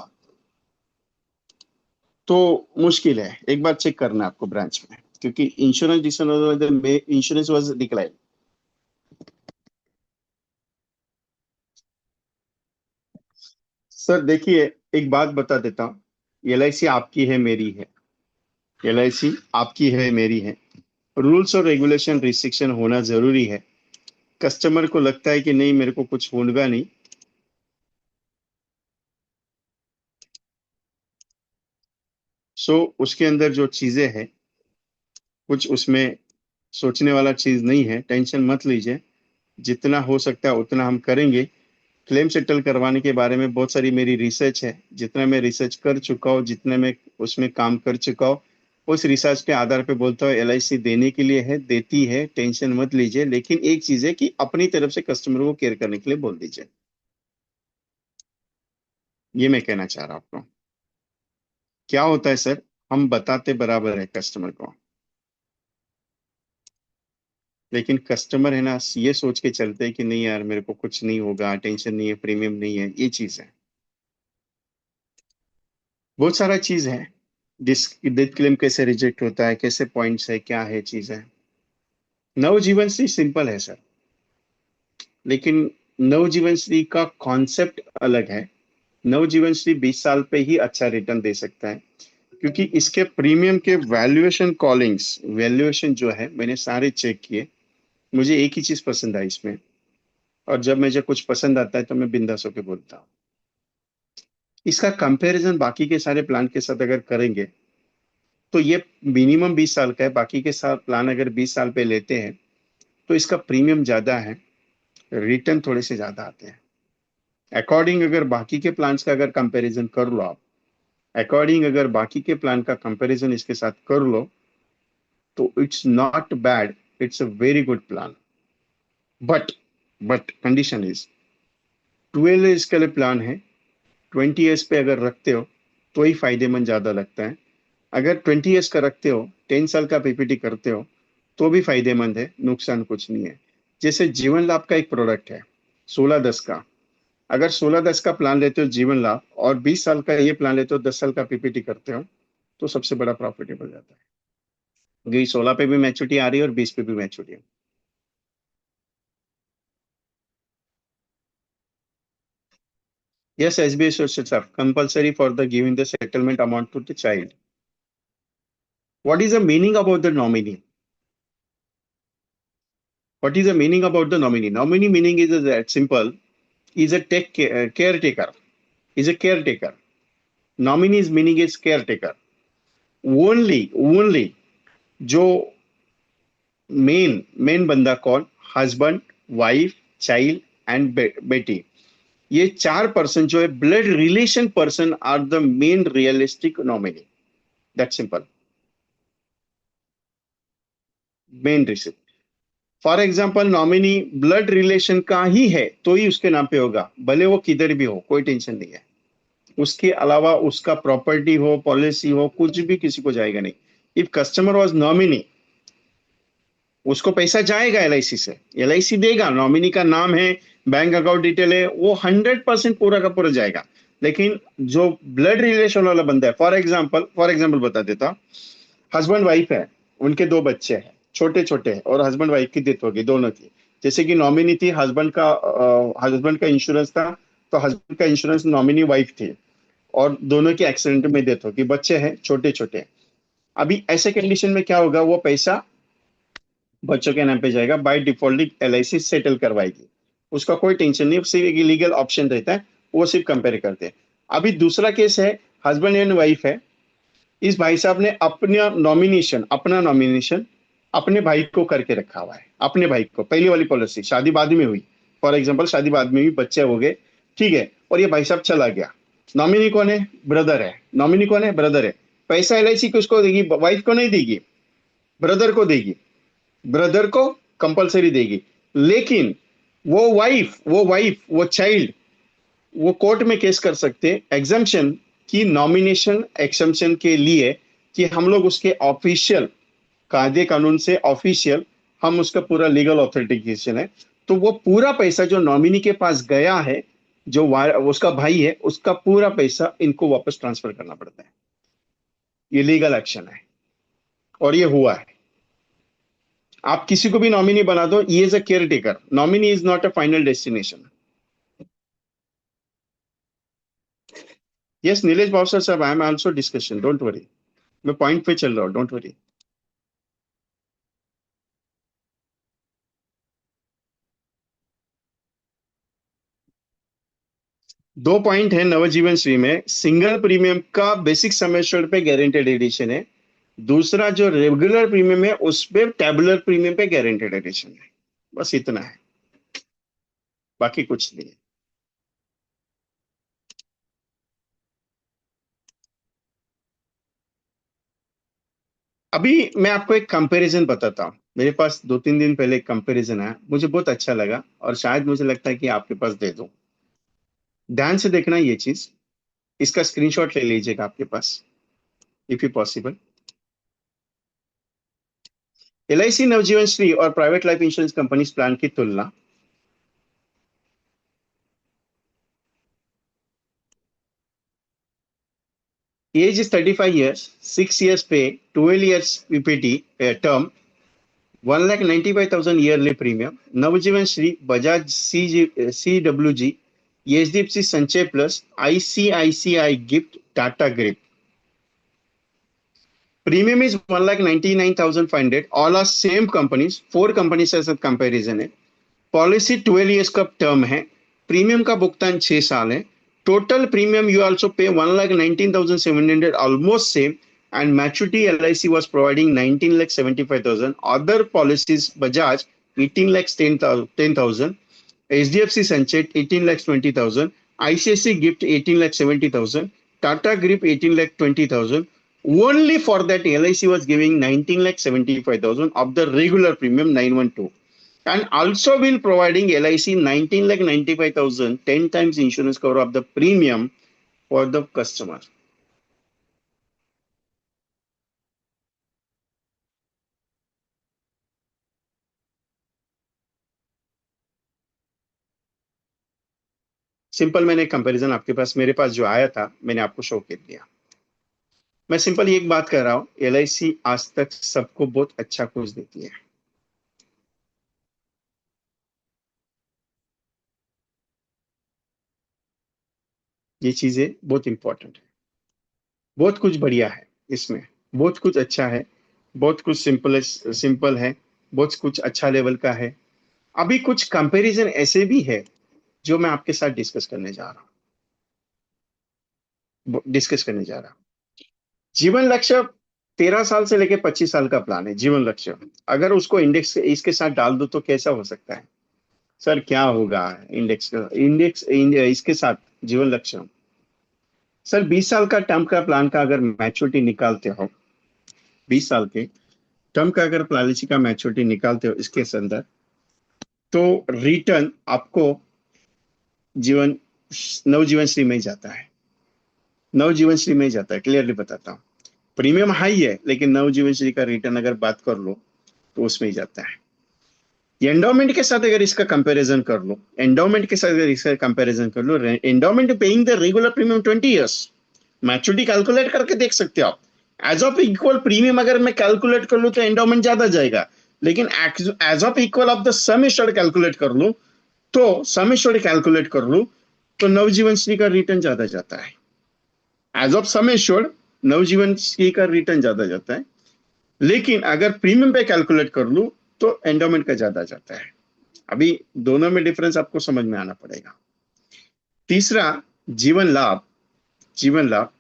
तो मुश्किल है, एक बार चेक करना है आपको ब्रांच में, क्योंकि इंश्योरेंस डिसऑनर में इंश्योरेंस वाज डिक्लाइन। सर देखिए, एक बात बता देता हूँ, LIC आपकी है मेरी है, LIC आपकी है मेरी है, रूल्स और रेगुलेशन रिस्ट्रिक्शन होना जरूरी है। कस्टमर को लगता है कि नहीं मेरे को कुछ होगा नहीं, सो उसके अंदर जो चीजें हैं कुछ उसमें सोचने वाला चीज नहीं है, टेंशन मत लीजिए, जितना हो सकता है उतना हम करेंगे। क्लेम सेटल करवाने के बारे में बहुत सारी मेरी रिसर्च है, जितना मैं रिसर्च कर चुका हूँ, जितने मैं उसमें काम कर चुका हूँ, उस रिसर्च के आधार पे बोलता हूँ LIC देने के लिए है, देती है, टेंशन मत लीजिए। लेकिन एक चीज है कि अपनी तरफ से कस्टमर को केयर करने के लिए बोल दीजिए, ये मैं कहना चाह रहा हूँ आपको। क्या होता है सर, हम बताते बराबर है कस्टमर को, लेकिन कस्टमर है ना, ये सोच के चलते हैं कि नहीं यार मेरे को कुछ नहीं होगा, टेंशन नहीं है, प्रीमियम नहीं है, ये चीज है। बहुत सारा चीज है, डेथ क्लेम कैसे रिजेक्ट होता है, कैसे पॉइंट्स है, क्या है चीज है। नवजीवन श्री सिंपल है सर, लेकिन नवजीवन श्री का कॉन्सेप्ट अलग है। नवजीवन श्री 20 साल पे ही अच्छा रिटर्न दे सकता है, क्योंकि इसके प्रीमियम के वैल्यूएशन कॉलिंग्स, वैल्यूएशन जो है मैंने सारे चेक किए, मुझे एक ही चीज पसंद आई इसमें, और जब मुझे कुछ पसंद आता है तो मैं बिंदास होके बोलता हूँ। इसका कंपैरिजन बाकी के सारे प्लान के साथ अगर करेंगे तो ये मिनिमम 20 साल का है, बाकी के साथ प्लान अगर 20 साल पे लेते हैं तो इसका प्रीमियम ज्यादा है, रिटर्न थोड़े से ज्यादा आते हैं। अकॉर्डिंग अगर बाकी के प्लान्स का अगर कंपैरिजन कर लो आप, अकॉर्डिंग अगर बाकी के प्लान का कंपैरिजन इसके साथ कर लो तो it's not bad, it's a very good plan. But but condition is 12 years के लिए प्लान है, 20 years पे अगर रखते हो तो ही फायदेमंद ज्यादा लगता है। अगर 20 years का रखते हो, 10 साल का PPT करते हो तो भी फायदेमंद है, नुकसान कुछ नहीं है। जैसे जीवन लाभ का एक प्रोडक्ट है 16-10 का, अगर 16-10 का प्लान लेते हो जीवन लाभ, और 20 साल का ये प्लान लेते हो, 10 साल का PPT करते हो, तो सबसे बड़ा प्रॉफिटेबल जाता है, क्योंकि 16 पे भी मैच्योरिटी आ रही है और 20 पे भी मैच्योरिटी है। Yes, SBI sources are compulsory for the giving the settlement amount to the child. What is the meaning about the nominee? What is the meaning about the nominee? Nominee meaning is that simple, is a caretaker, is a caretaker. Nominee's meaning is caretaker. Only जो main बंदा कौन, husband, wife, child and बेटी, ये 4 person जो है blood relation person are the main realistic nominee, that simple, main reason. For example nominee blood relation का ही है तो ही उसके नाम पे होगा, भले वो किधर भी हो, कोई टेंशन नहीं है। उसके अलावा उसका प्रॉपर्टी हो, पॉलिसी हो, कुछ भी किसी को जाएगा नहीं। इफ कस्टमर वॉज नॉमिनी, उसको पैसा जाएगा एलआईसी से, एलआईसी देगा, नॉमिनी का नाम है, बैंक अकाउंट डिटेल है, वो 100% पूरा का पूरा जाएगा। लेकिन जो ब्लड रिलेशन वाला बंदा है, फॉर एग्जाम्पल बता देता हूं, हस्बैंड वाइफ है, उनके दो बच्चे हैं, छोटे छोटे हैं, और हस्बैंड वाइफ की डेथ होगी दोनों की। जैसे कि नॉमिनी थी, हस्बैंड का इंश्योरेंस था, तो हस्बैंड का इंश्योरेंस नॉमिनी वाइफ थी, और दोनों की एक्सीडेंट में डेथ होगी, बच्चे हैं छोटे छोटे। अभी ऐसे कंडीशन में क्या होगा, वो पैसा बच्चों के नाम पे जाएगा, बाय डिफॉल्ट एलआईसी सेटल करवाएगी, उसका कोई टेंशन नहीं, सिर्फ एक लीगल ऑप्शन रहता है, वो सिर्फ कंपेयर करते हैं। अभी दूसरा केस है, हस्बैंड एंड वाइफ है, इस भाई साहब ने अपना नॉमिनेशन अपने भाई को करके रखा हुआ है, अपने भाई को, पहली वाली पॉलिसी शादी बाद में हुई, फॉर एग्जाम्पल शादी बाद में हुई, बच्चे हो गए, ठीक है, और ये भाई साहब चला गया, नॉमिनी कौन है, ब्रदर है, नॉमिनी कौन है, ब्रदर है, पैसा एलआईसी किसको देगी, वाइफ को नहीं देगी, ब्रदर को देगी, ब्रदर को कंपलसरी देगी। लेकिन वो चाइल्ड, वो कोर्ट में केस कर सकते हैं एग्जम्पशन की, नॉमिनेशन एक्सम्पशन के लिए, कि हम लोग उसके ऑफिशियल कायदे कानून से ऑफिशियल, हम उसका पूरा लीगल ऑथेंटिकेशन है, तो वो पूरा पैसा जो नॉमिनी के पास गया है, उसका भाई है, उसका पूरा पैसा इनको वापस ट्रांसफर करना पड़ता है। ये लीगल एक्शन है, और ये हुआ है। आप किसी को भी नॉमिनी बना दो, ये is a caretaker, nominee is not a final destination. Yes Nilesh Bhavsar साहब, I am also discussion, don't worry, मैं पॉइंट पे चल रहा हूँ, डोंट वरी। दो पॉइंट है नवजीवन श्री में, सिंगल प्रीमियम का बेसिक सम एश्योर्ड पे गारंटेड एडिशन है, दूसरा जो रेगुलर प्रीमियम है उस पे टेबुलर प्रीमियम पे गारंटेड एडिशन है, बस इतना है, बाकी कुछ नहीं है। अभी मैं आपको एक कंपैरिजन बताता हूँ, मेरे पास 2-3 दिन पहले एक कंपैरिजन आया, मुझे बहुत अच्छा लगा, और शायद मुझे लगता है कि आपके पास दे दूं। ध्यान से देखना ये चीज, इसका स्क्रीनशॉट ले लीजिएगा आपके पास, इफ यू पॉसिबल। एलआईसी नवजीवन श्री और private life insurance company plan की तुलना। एज इज 35 years, 6 years पे, 12 years PPT term, 1,95,000 yearly premium, Navjeevan Shri, Bajaj CWG, HDFC Sanchay plus, ICICI gift, Tata grip. Premium is 1,99,500, all are same companies, 4 companies के साथ comparison है। Policy 12 years का term है, premium का भुगतान 6 साल है, टोटल प्रीमियम यू आल्सो पे 1,19,700, almost same, and maturity LIC was providing 19,75,000. Other policies, Bajaj 18 lakhs 10,000, HDFC Sanchet 18 lakhs 20,000, ICICI Gift 18 lakhs 70,000, Tata Grip 18 lakh 20,000. Only for that LIC was giving 19 lakh 75,000 of the regular premium 912, and also will providing LIC 19 lakh 95,000, 10 times insurance cover of the premium for the customer. Simple, मैंने comparison आपके पास, मेरे पास जो आया था मैंने आपको show कर दिया। मैं सिंपल एक बात कर रहा हूं, एलआईसी आज तक सबको बहुत अच्छा कुछ देती है, ये चीजें बहुत इंपॉर्टेंट है, बहुत कुछ बढ़िया है इसमें, बहुत कुछ अच्छा है, बहुत कुछ सिंपल है, बहुत कुछ अच्छा लेवल का है। अभी कुछ कंपैरिजन ऐसे भी है जो मैं आपके साथ डिस्कस करने जा रहा हूं। जीवन लक्ष्य 13 साल से लेकर 25 साल का प्लान है, जीवन लक्ष्य, अगर उसको इंडेक्स इसके साथ डाल दो तो कैसा हो सकता है सर, क्या होगा इंडेक्स इसके साथ जीवन लक्ष्य। सर 20 साल का टर्म का प्लान का अगर मैच्योरिटी निकालते हो, 20 साल के टर्म का अगर पॉलिसी का मैच्योरिटी निकालते हो इसके अंदर, तो रिटर्न आपको जीवन नवजीवन श्री में जाता है, नवजीवन श्री में जाता है, क्लियरली बताता हूँ। प्रीमियम हाई है, लेकिन नवजीवन श्री का रिटर्न अगर बात कर लो तो उसमें ही जाता है। एंडोमेंट के साथ अगर इसका कंपैरिजन कर लो, एंडोमेंट के साथ अगर इसका कंपैरिजन कर लो, endowment paying the regular premium 20 years, maturity calculate करके देख सकते हो आप। एज ऑफ इक्वल प्रीमियम अगर मैं कैलकुलेट कर लूं तो एंडोमेंट ज्यादा जाएगा, लेकिन age of equal of the sum assured calculate कर लूं, तो सम एश्योर्ड कैलकुलेट कर लूं तो नवजीवन श्री का रिटर्न ज्यादा जाता है। एज ऑफ सम एश्योर्ड नवजीवन श्री का रिटर्न ज्यादा जाता है, लेकिन अगर प्रीमियम पे कैलकुलेट कर लूं तो एंडोमेंट का ज्यादा जाता है। अभी दोनों में डिफरेंस आपको समझ में आना पड़ेगा। तीसरा, जीवन लाभ। जीवन लाभ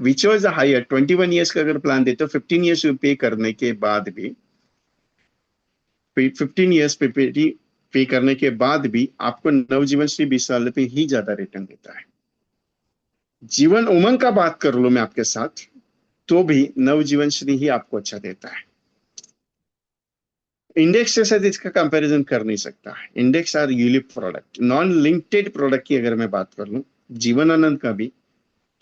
विच वॉज हायर 21 years का अगर प्लान देते हो, 15 years पे करने के बाद भी, 15 years पे करने के बाद भी आपको नवजीवन श्री 20 साल पे ही ज्यादा रिटर्न देता है। जीवन उमंग का बात कर लो मैं आपके साथ, तो भी नवजीवन श्री ही आपको अच्छा देता है। इंडेक्स के साथ इसका कंपैरिजन कर नहीं सकता। Index are ULIP product, non linked product की अगर मैं बात कर लूं जीवन आनंद का भी,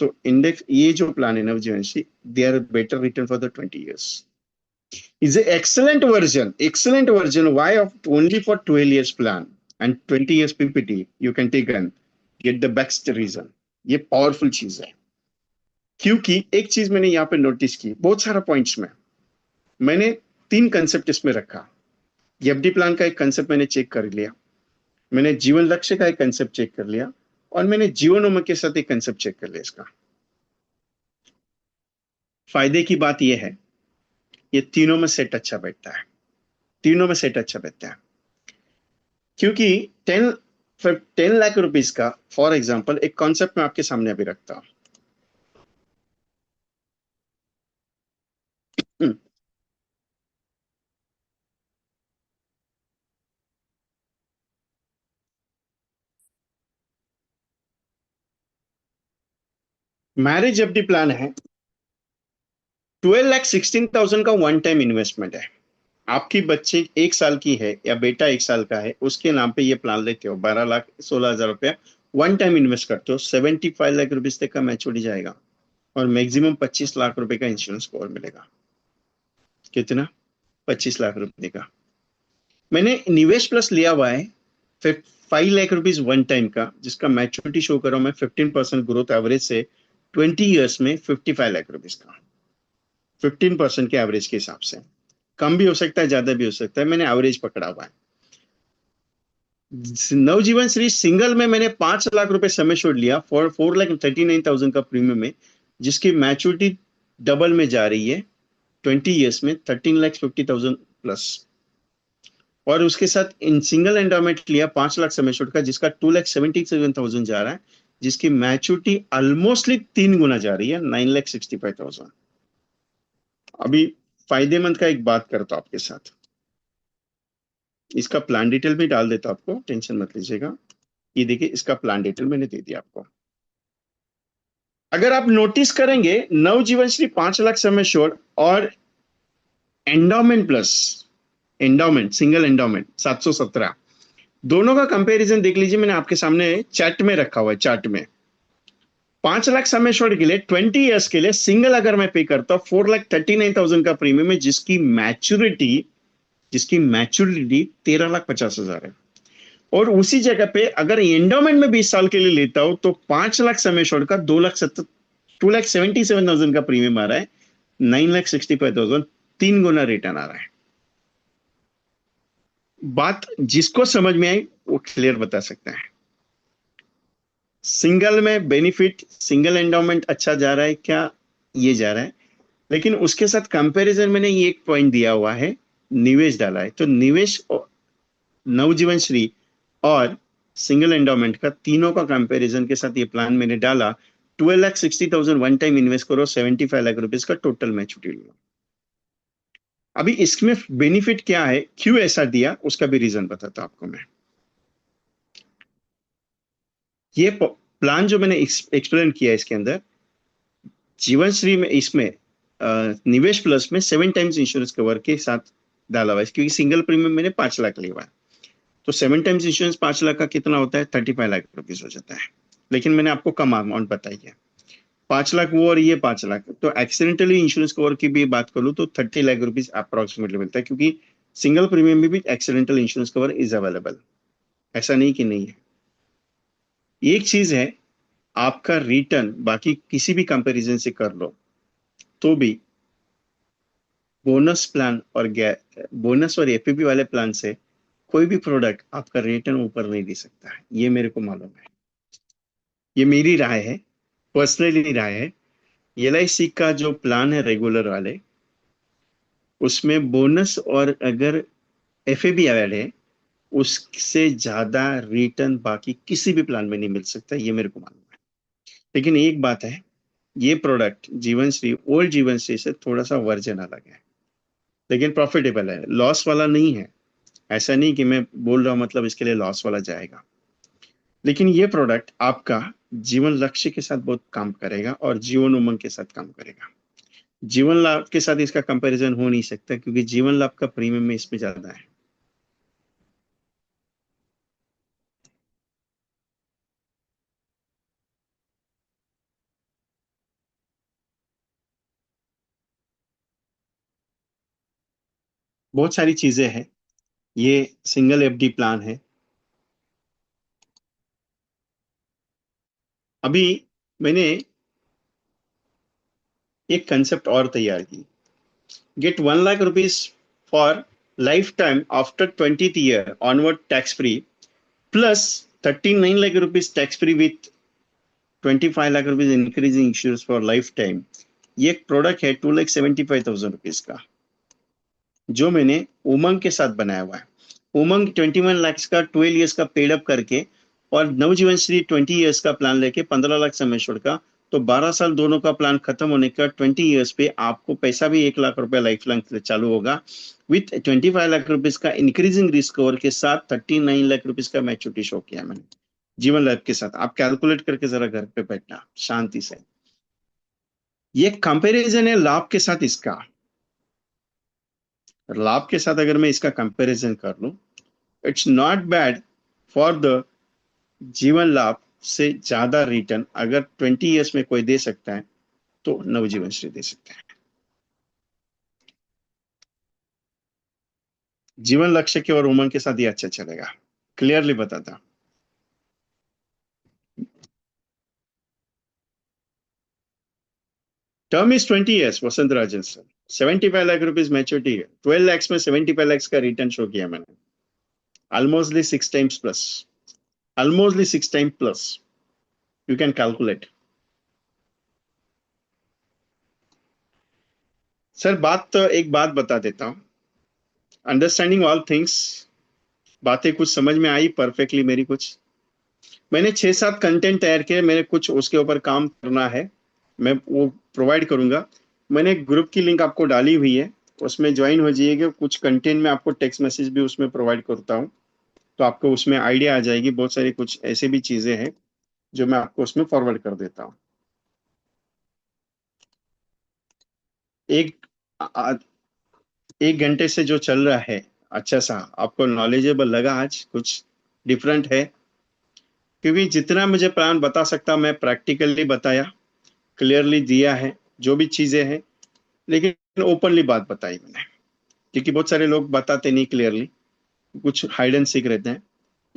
तो इंडेक्स ये जो प्लान है Navjeevan Shri, they are better return for the 20 years, is a excellent version why of only for 12 years plan and 20 years PPT you can take and get the best reason। ये पावरफुल चीज है, क्योंकि एक चीज मैंने यहाँ पे नोटिस की, बहुत सारा पॉइंट्स में मैंने 3 कंसेप्ट इसमें रखा। एफडी प्लान का एक कंसेप्ट मैंने चेक कर लिया, मैंने जीवन लक्ष्य का एक कंसेप्ट चेक कर लिया, और मैंने जीवन उमंग के साथ एक कंसेप्ट चेक कर लिया। इसका फायदे की बात यह है, ये तीनों में सेट अच्छा बैठता है, तीनों में सेट अच्छा बैठता है। क्योंकि 10 लाख रुपीस का, फॉर एग्जांपल एक कॉन्सेप्ट मैं आपके सामने अभी रखता हूं। मैरिज एफडी प्लान है, 12,16,000 का वन टाइम इन्वेस्टमेंट है। आपकी बच्चे 1 साल की है या बेटा 1 साल का है, उसके नाम पे ये प्लान लेते हो, 12,16,000 रुपया वन टाइम इन्वेस्ट करते हो, 75 लाख रुपीज तक का मैच्योरिटी जाएगा, और मैक्सिमम 25 लाख रुपए का इंश्योरेंस कवर मिलेगा। कितना? 25 लाख रुपए का। मैंने निवेश प्लस लिया हुआ है 5 लाख रुपीज वन टाइम का, जिसका मैच्योरिटी शो कर रहा हूं मैं 15% ग्रोथ एवरेज से 20 years में 55 लाख रुपीज का, 15% के एवरेज के हिसाब से। कम भी हो सकता है, ज्यादा भी हो सकता है, मैंने एवरेज पकड़ा हुआ है। नवजीवन श्री सिंगल में मैंने 5 लाख रुपए समय छोड़ लिया फॉर 4,39,000 का प्रीमियम में, जिसकी मैच्योरिटी डबल में जा रही है 20 years में 13,50,000 प्लस। और उसके साथ इन सिंगल एंडोमेंट लिया 5 लाख समय छोड़ का, जिसका 2,77,000 जा रहा है, जिसकी मैच्योरिटी ऑलमोस्टली 3 गुना जा रही है 9,65,000। अभी फायदेमंद का एक बात करता हूं आपके साथ, इसका प्लान डिटेल भी डाल देता आपको, टेंशन मत लीजिएगा। ये देखिए, इसका प्लान डिटेल मैंने दे दिया आपको। अगर आप नोटिस करेंगे, नवजीवन श्री 5 लाख समय श्योर और endowment plus endowment, single endowment 717, दोनों का कंपैरिजन देख लीजिए, मैंने आपके सामने चैट में रखा हुआ है। चार्ट में 5 लाख समय श्योर के लिए 20 years के लिए सिंगल अगर मैं पे करता हूं 4,39,000 का प्रीमियम है, जिसकी मैच्योरिटी 13,50,000 है। और उसी जगह पे अगर एंडोमेंट में 20 साल के लिए लेता हूं तो 5 लाख समय छोड़ का 2,77,000 का प्रीमियम आ रहा है, 9,65,000, 3 गुना रिटर्न आ रहा है। बात जिसको समझ में आई वो क्लियर बता सकता है। सिंगल में बेनिफिट, सिंगल एंडोमेंट अच्छा जा रहा है क्या? ये जा रहा है, लेकिन उसके साथ कंपैरिजन मैंने ये एक पॉइंट दिया हुआ है, निवेश डाला है। तो निवेश नवजीवन श्री और सिंगल एंडोमेंट का तीनों का कंपैरिजन के साथ ये प्लान मैंने डाला। 12,60,000 वन टाइम इन्वेस्ट करो, 75 लाख रुपीज का टोटल मैच्योरिटी लो। अभी इसमें बेनिफिट क्या है, क्यों ऐसा दिया, उसका भी रीजन बताता आपको मैं। ये प्लान जो मैंने एक्सप्लेन किया इसके अंदर, जीवन श्री में इसमें निवेश प्लस में 7 टाइम्स इंश्योरेंस कवर के साथ डाला हुआ है, क्योंकि सिंगल प्रीमियम मैंने 5 लाख लिया हुआ है। तो 7 टाइम्स इंश्योरेंस 5 लाख का कितना होता है? 35 लाख रुपीज हो जाता है। लेकिन मैंने आपको कम अमाउंट बताई है, 5 लाख वो और ये 5 लाख। तो एक्सीडेंटली इंश्योरेंस कवर की भी बात करूं तो 30 लाख रुपीज अप्रोक्सीमेटली मिलता है, क्योंकि सिंगल प्रीमियम में भी accidental insurance cover is available, ऐसा नहीं कि नहीं है। एक चीज है, आपका रिटर्न बाकी किसी भी कंपैरिजन से कर लो तो भी बोनस प्लान और बोनस और एपीपी वाले प्लान से कोई भी प्रोडक्ट आपका रिटर्न ऊपर नहीं दे सकता है, ये मेरे को मालूम है। ये मेरी राय है, पर्सनली राय है। एलआईसी का जो प्लान है रेगुलर वाले, उसमें बोनस और अगर एफए भी ऐड है, उससे ज्यादा रिटर्न बाकी किसी भी प्लान में नहीं मिल सकता, ये मेरे को मालूम है। लेकिन एक बात है, ये प्रोडक्ट जीवन श्री ओल्ड जीवन श्री से थोड़ा सा वर्जन अलग है, लेकिन प्रॉफिटेबल है, लॉस वाला नहीं है। ऐसा नहीं कि मैं बोल रहा हूं मतलब इसके लिए लॉस वाला जाएगा, लेकिन ये प्रोडक्ट आपका जीवन लक्ष्य के साथ बहुत काम करेगा और जीवन उमंग के साथ काम करेगा। जीवन लाभ के साथ इसका कंपैरिजन हो नहीं सकता, क्योंकि जीवन लाभ का प्रीमियम में इसमें ज्यादा है। बहुत सारी चीजें हैं। ये सिंगल एफडी प्लान है। अभी मैंने एक कंसेप्ट और तैयार की, get 1 lakh rupees for life time after 20th year onward tax free, plus 39 lakh rupees tax free with 25 lakh rupees increasing insurance for life time. ये एक प्रोडक्ट है 2,75,000 रुपीज का, जो मैंने उमंग के साथ बनाया हुआ है। उमंग 21 लाख का 12 ईयर्स का पेड अप करके, और नवजीवन श्री 20 ईयर्स का प्लान लेके 15 लाख सम एश्योर्ड का, तो 12 साल दोनों का प्लान खत्म होने का 20 ईयर्स पे आपको पैसा भी 1 लाख रुपया लाइफ लाइन चालू होगा, विथ 25 लाख रुपीज का इंक्रीजिंग रिस्क कवर के साथ। 39 लाख रुपीज का मैच्योरिटी शो किया मैंने जीवन लाइफ के साथ। आप कैलकुलेट करके जरा घर पे बैठना शांति से। ये कंपैरिजन है लाभ के साथ इसका। लाभ के साथ अगर मैं इसका कंपैरिजन कर लूं, it's not bad for the जीवन लाभ से ज्यादा रिटर्न अगर 20 ईयर्स में कोई दे सकता है तो नवजीवन श्री दे सकता है। जीवन लक्ष्य के और उमंग के साथ ये अच्छा चलेगा, क्लियरली बताता। Term is 20 years, Vasant Rajan sir. 75 lakh rupees maturity है, 12 lakhs में 75 lakhs का रिटर्न शो किया मैंने, almostly 6 times plus, almostly 6 times plus. You can calculate. Sir बात तो एक बात बता देता हूँ, अंडरस्टैंडिंग ऑल थिंग्स, बातें कुछ समझ में आई परफेक्टली मेरी। कुछ मैंने 6-7 कंटेंट तैयार किए, मैंने कुछ उसके ऊपर काम करना है, मैं वो प्रोवाइड करूंगा। मैंने एक ग्रुप की लिंक आपको डाली हुई है, उसमें ज्वाइन हो जाइएगा। कुछ कंटेंट में आपको टेक्स्ट मैसेज भी उसमें प्रोवाइड करता हूँ, तो आपको उसमें आइडिया आ जाएगी। बहुत सारी कुछ ऐसे भी चीजें हैं जो मैं आपको उसमें फॉरवर्ड कर देता हूँ। एक 1 घंटे से जो चल रहा है, अच्छा सा आपको नॉलेजेबल लगा? आज कुछ डिफरेंट है? क्योंकि जितना मुझे प्लान बता सकता मैं प्रैक्टिकली बताया, क्लियरली दिया है जो भी चीजें हैं, लेकिन ओपनली बात बताई मैंने। क्योंकि बहुत सारे लोग बताते नहीं क्लियरली, कुछ हाइड एंड सीक रहते हैं।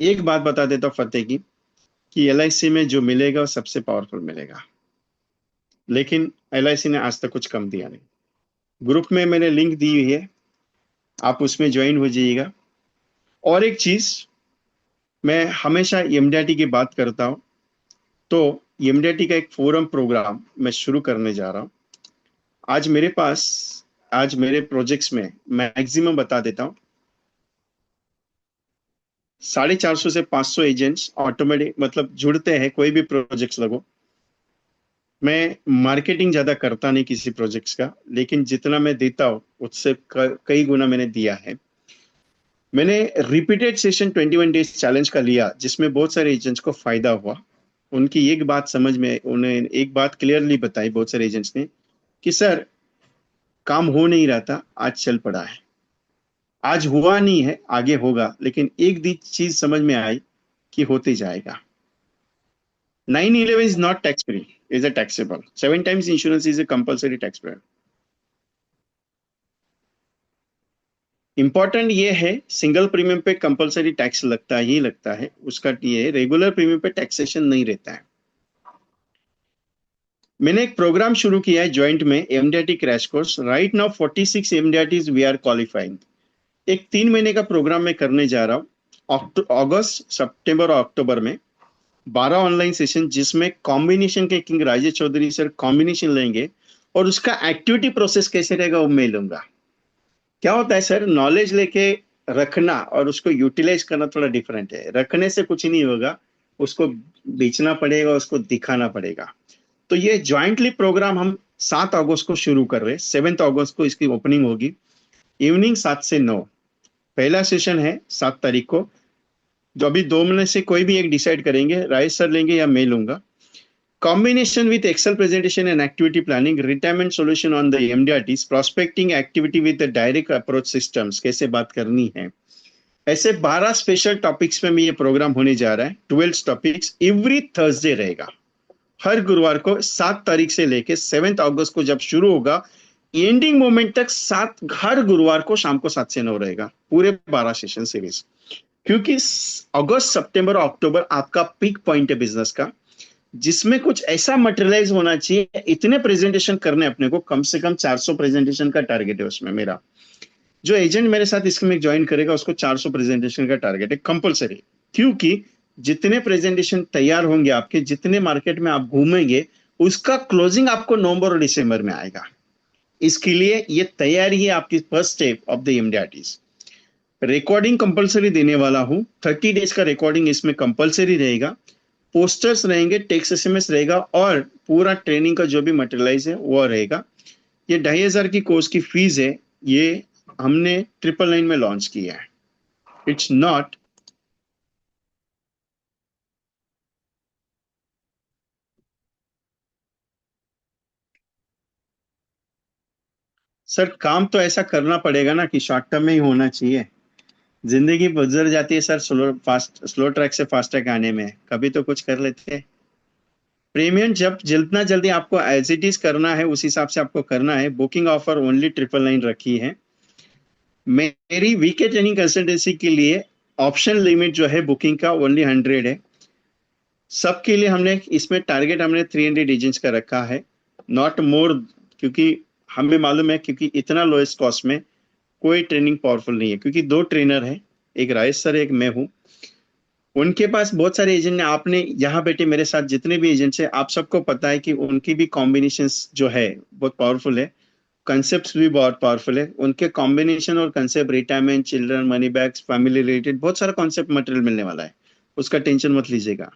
एक बात बता देता हूँ फतेह की, कि एलआईसी में जो मिलेगा वो सबसे पावरफुल मिलेगा, लेकिन एलआईसी ने आज तक कुछ कम दिया नहीं। ग्रुप में मैंने लिंक दी हुई है, आप उसमें ज्वाइन हो जाइएगा। और एक चीज, मैं हमेशा एमडीआरटी की बात करता हूँ, तो एमडीआरटी का एक फोरम प्रोग्राम मैं शुरू करने जा रहा हूँ। आज मेरे पास, आज मेरे प्रोजेक्ट्स में मैक्सिमम बता देता हूँ, 450 से 500 एजेंट्स ऑटोमेटिक मतलब जुड़ते हैं कोई भी प्रोजेक्ट्स लगो। मैं मार्केटिंग ज्यादा करता नहीं किसी प्रोजेक्ट्स का, लेकिन जितना मैं देता हूँ उससे कई गुना मैंने दिया है। मैंने रिपीटेड सेशन 21 डेज चैलेंज का लिया, जिसमें बहुत सारे एजेंट्स को फायदा हुआ। उनकी एक बात समझ में, उन्हें एक बात क्लियरली बताई बहुत सारे एजेंट्स ने, कि सर काम हो नहीं रहा था, आज चल पड़ा है। आज हुआ नहीं है, आगे होगा, लेकिन एक दी चीज समझ में आई कि होते जाएगा। 911 is not tax free, is a taxable. 7 times insurance is a compulsory tax payer. Important ये है, सिंगल प्रीमियम पे कंपलसरी टैक्स लगता ही लगता है, उसका ये रेगुलर प्रीमियम पे टैक्सेशन नहीं रहता है। मैंने एक प्रोग्राम शुरू किया है जॉइंट में, MDRT crash course. Right now 46 MDRTs we are qualifying. एक 3 महीने का प्रोग्राम मैं करने जा रहा हूँ अगस्त सितंबर और अक्टूबर में। 12 ऑनलाइन सेशन जिसमें कॉम्बिनेशन के king Rajesh Chaudhary sir combination लेंगे, और उसका एक्टिविटी प्रोसेस कैसे रहेगा वो मैं लूंगा। क्या होता है सर, नॉलेज लेके रखना और उसको यूटिलाइज करना थोड़ा डिफरेंट है। रखने से कुछ नहीं होगा, उसको बेचना पड़ेगा, उसको दिखाना पड़ेगा। तो ये ज्वाइंटली प्रोग्राम हम 7 अगस्त को शुरू कर रहे हैं। 7 अगस्त को इसकी ओपनिंग होगी, इवनिंग 7 से 9। पहला सेशन है 7 तारीख को, जो अभी 2 में से कोई भी एक डिसाइड करेंगे, राजेश सर लेंगे या मैं लूंगा। Combination with Excel presentation and activity planning, retirement solution on the MDRTs, prospecting activity with the direct approach systems, कैसे बात करनी है। ऐसे 12 स्पेशल टॉपिक्स में ये प्रोग्राम होने जा रहा है। 12 टॉपिक्स एवरी थर्सडे रहेगा, हर गुरुवार को। 7 तारीख से लेके 7 अगस्त को जब शुरू होगा, एंडिंग मोमेंट तक हर गुरुवार को शाम को 7 से 9 रहेगा, पूरे 12 सेशन सीरीज। क्योंकि अगस्त सितंबर और अक्टूबर आपका पीक पॉइंट है बिजनेस का, जिसमें कुछ ऐसा मटेरियलाइज होना चाहिए। इतने प्रेजेंटेशन करने अपने को, कम से कम 400 प्रेजेंटेशन का टारगेट है उसमें मेरा। जो एजेंट मेरे साथ इसमें ज्वाइन करेगा उसको 400 प्रेजेंटेशन का टारगेट है कंपलसरी। क्योंकि जितने प्रेजेंटेशन तैयार होंगे आपके, जितने मार्केट में आप घूमेंगे, उसका क्लोजिंग आपको नवंबर और दिसंबर में आएगा। इसके लिए ये तैयारी है आपकी, first step of the MDRTs. Recording compulsory देने वाला हूं, 30 डेज का रिकॉर्डिंग इसमें कंपलसरी रहेगा। पोस्टर्स रहेंगे, टेक्स्ट एसएमएस रहेगा, और पूरा ट्रेनिंग का जो भी मटेरियलाइज है वो रहेगा। ये 2500 की कोर्स की फीस है। ये हमने 999 में लॉन्च किया है। It's not. सर काम तो ऐसा करना पड़ेगा ना कि शॉर्ट टर्म में ही होना चाहिए। जिंदगी गुजर जाती है सर स्लो ट्रैक से फास्ट ट्रैक आने में, कभी तो कुछ कर लेते हैं। प्रीमियम जब जितना जल्दी आपको एज इट इज करना है उस हिसाब से आपको करना है। बुकिंग ऑफर ओनली 999 रखी है। मेरी वीके ट्रेनिंग कंसल्टेंसी के लिए ऑप्शन लिमिट जो है बुकिंग का ओनली 100 है। सबके लिए हमने इसमें टारगेट हमने 300 एजेंट्स का रखा है, नॉट मोर। क्योंकि हमें मालूम है, क्योंकि इतना लोएस्ट कॉस्ट में कोई ट्रेनिंग पावरफुल नहीं है। क्योंकि 2 ट्रेनर हैं, एक राजेश सर एक मैं हूँ। उनके पास बहुत सारे एजेंट हैं। आपने यहाँ बैठे मेरे साथ जितने भी एजेंट्स हैं, आप सबको पता है कि उनकी भी कॉम्बिनेशंस जो है बहुत पावरफुल है। कंसेप्ट भी बहुत पावरफुल है उनके। कॉम्बिनेशन और concept, retirement, children, money bags, family related बहुत सारा कॉन्सेप्ट मटेरियल मिलने वाला है, उसका टेंशन मत लीजिएगा।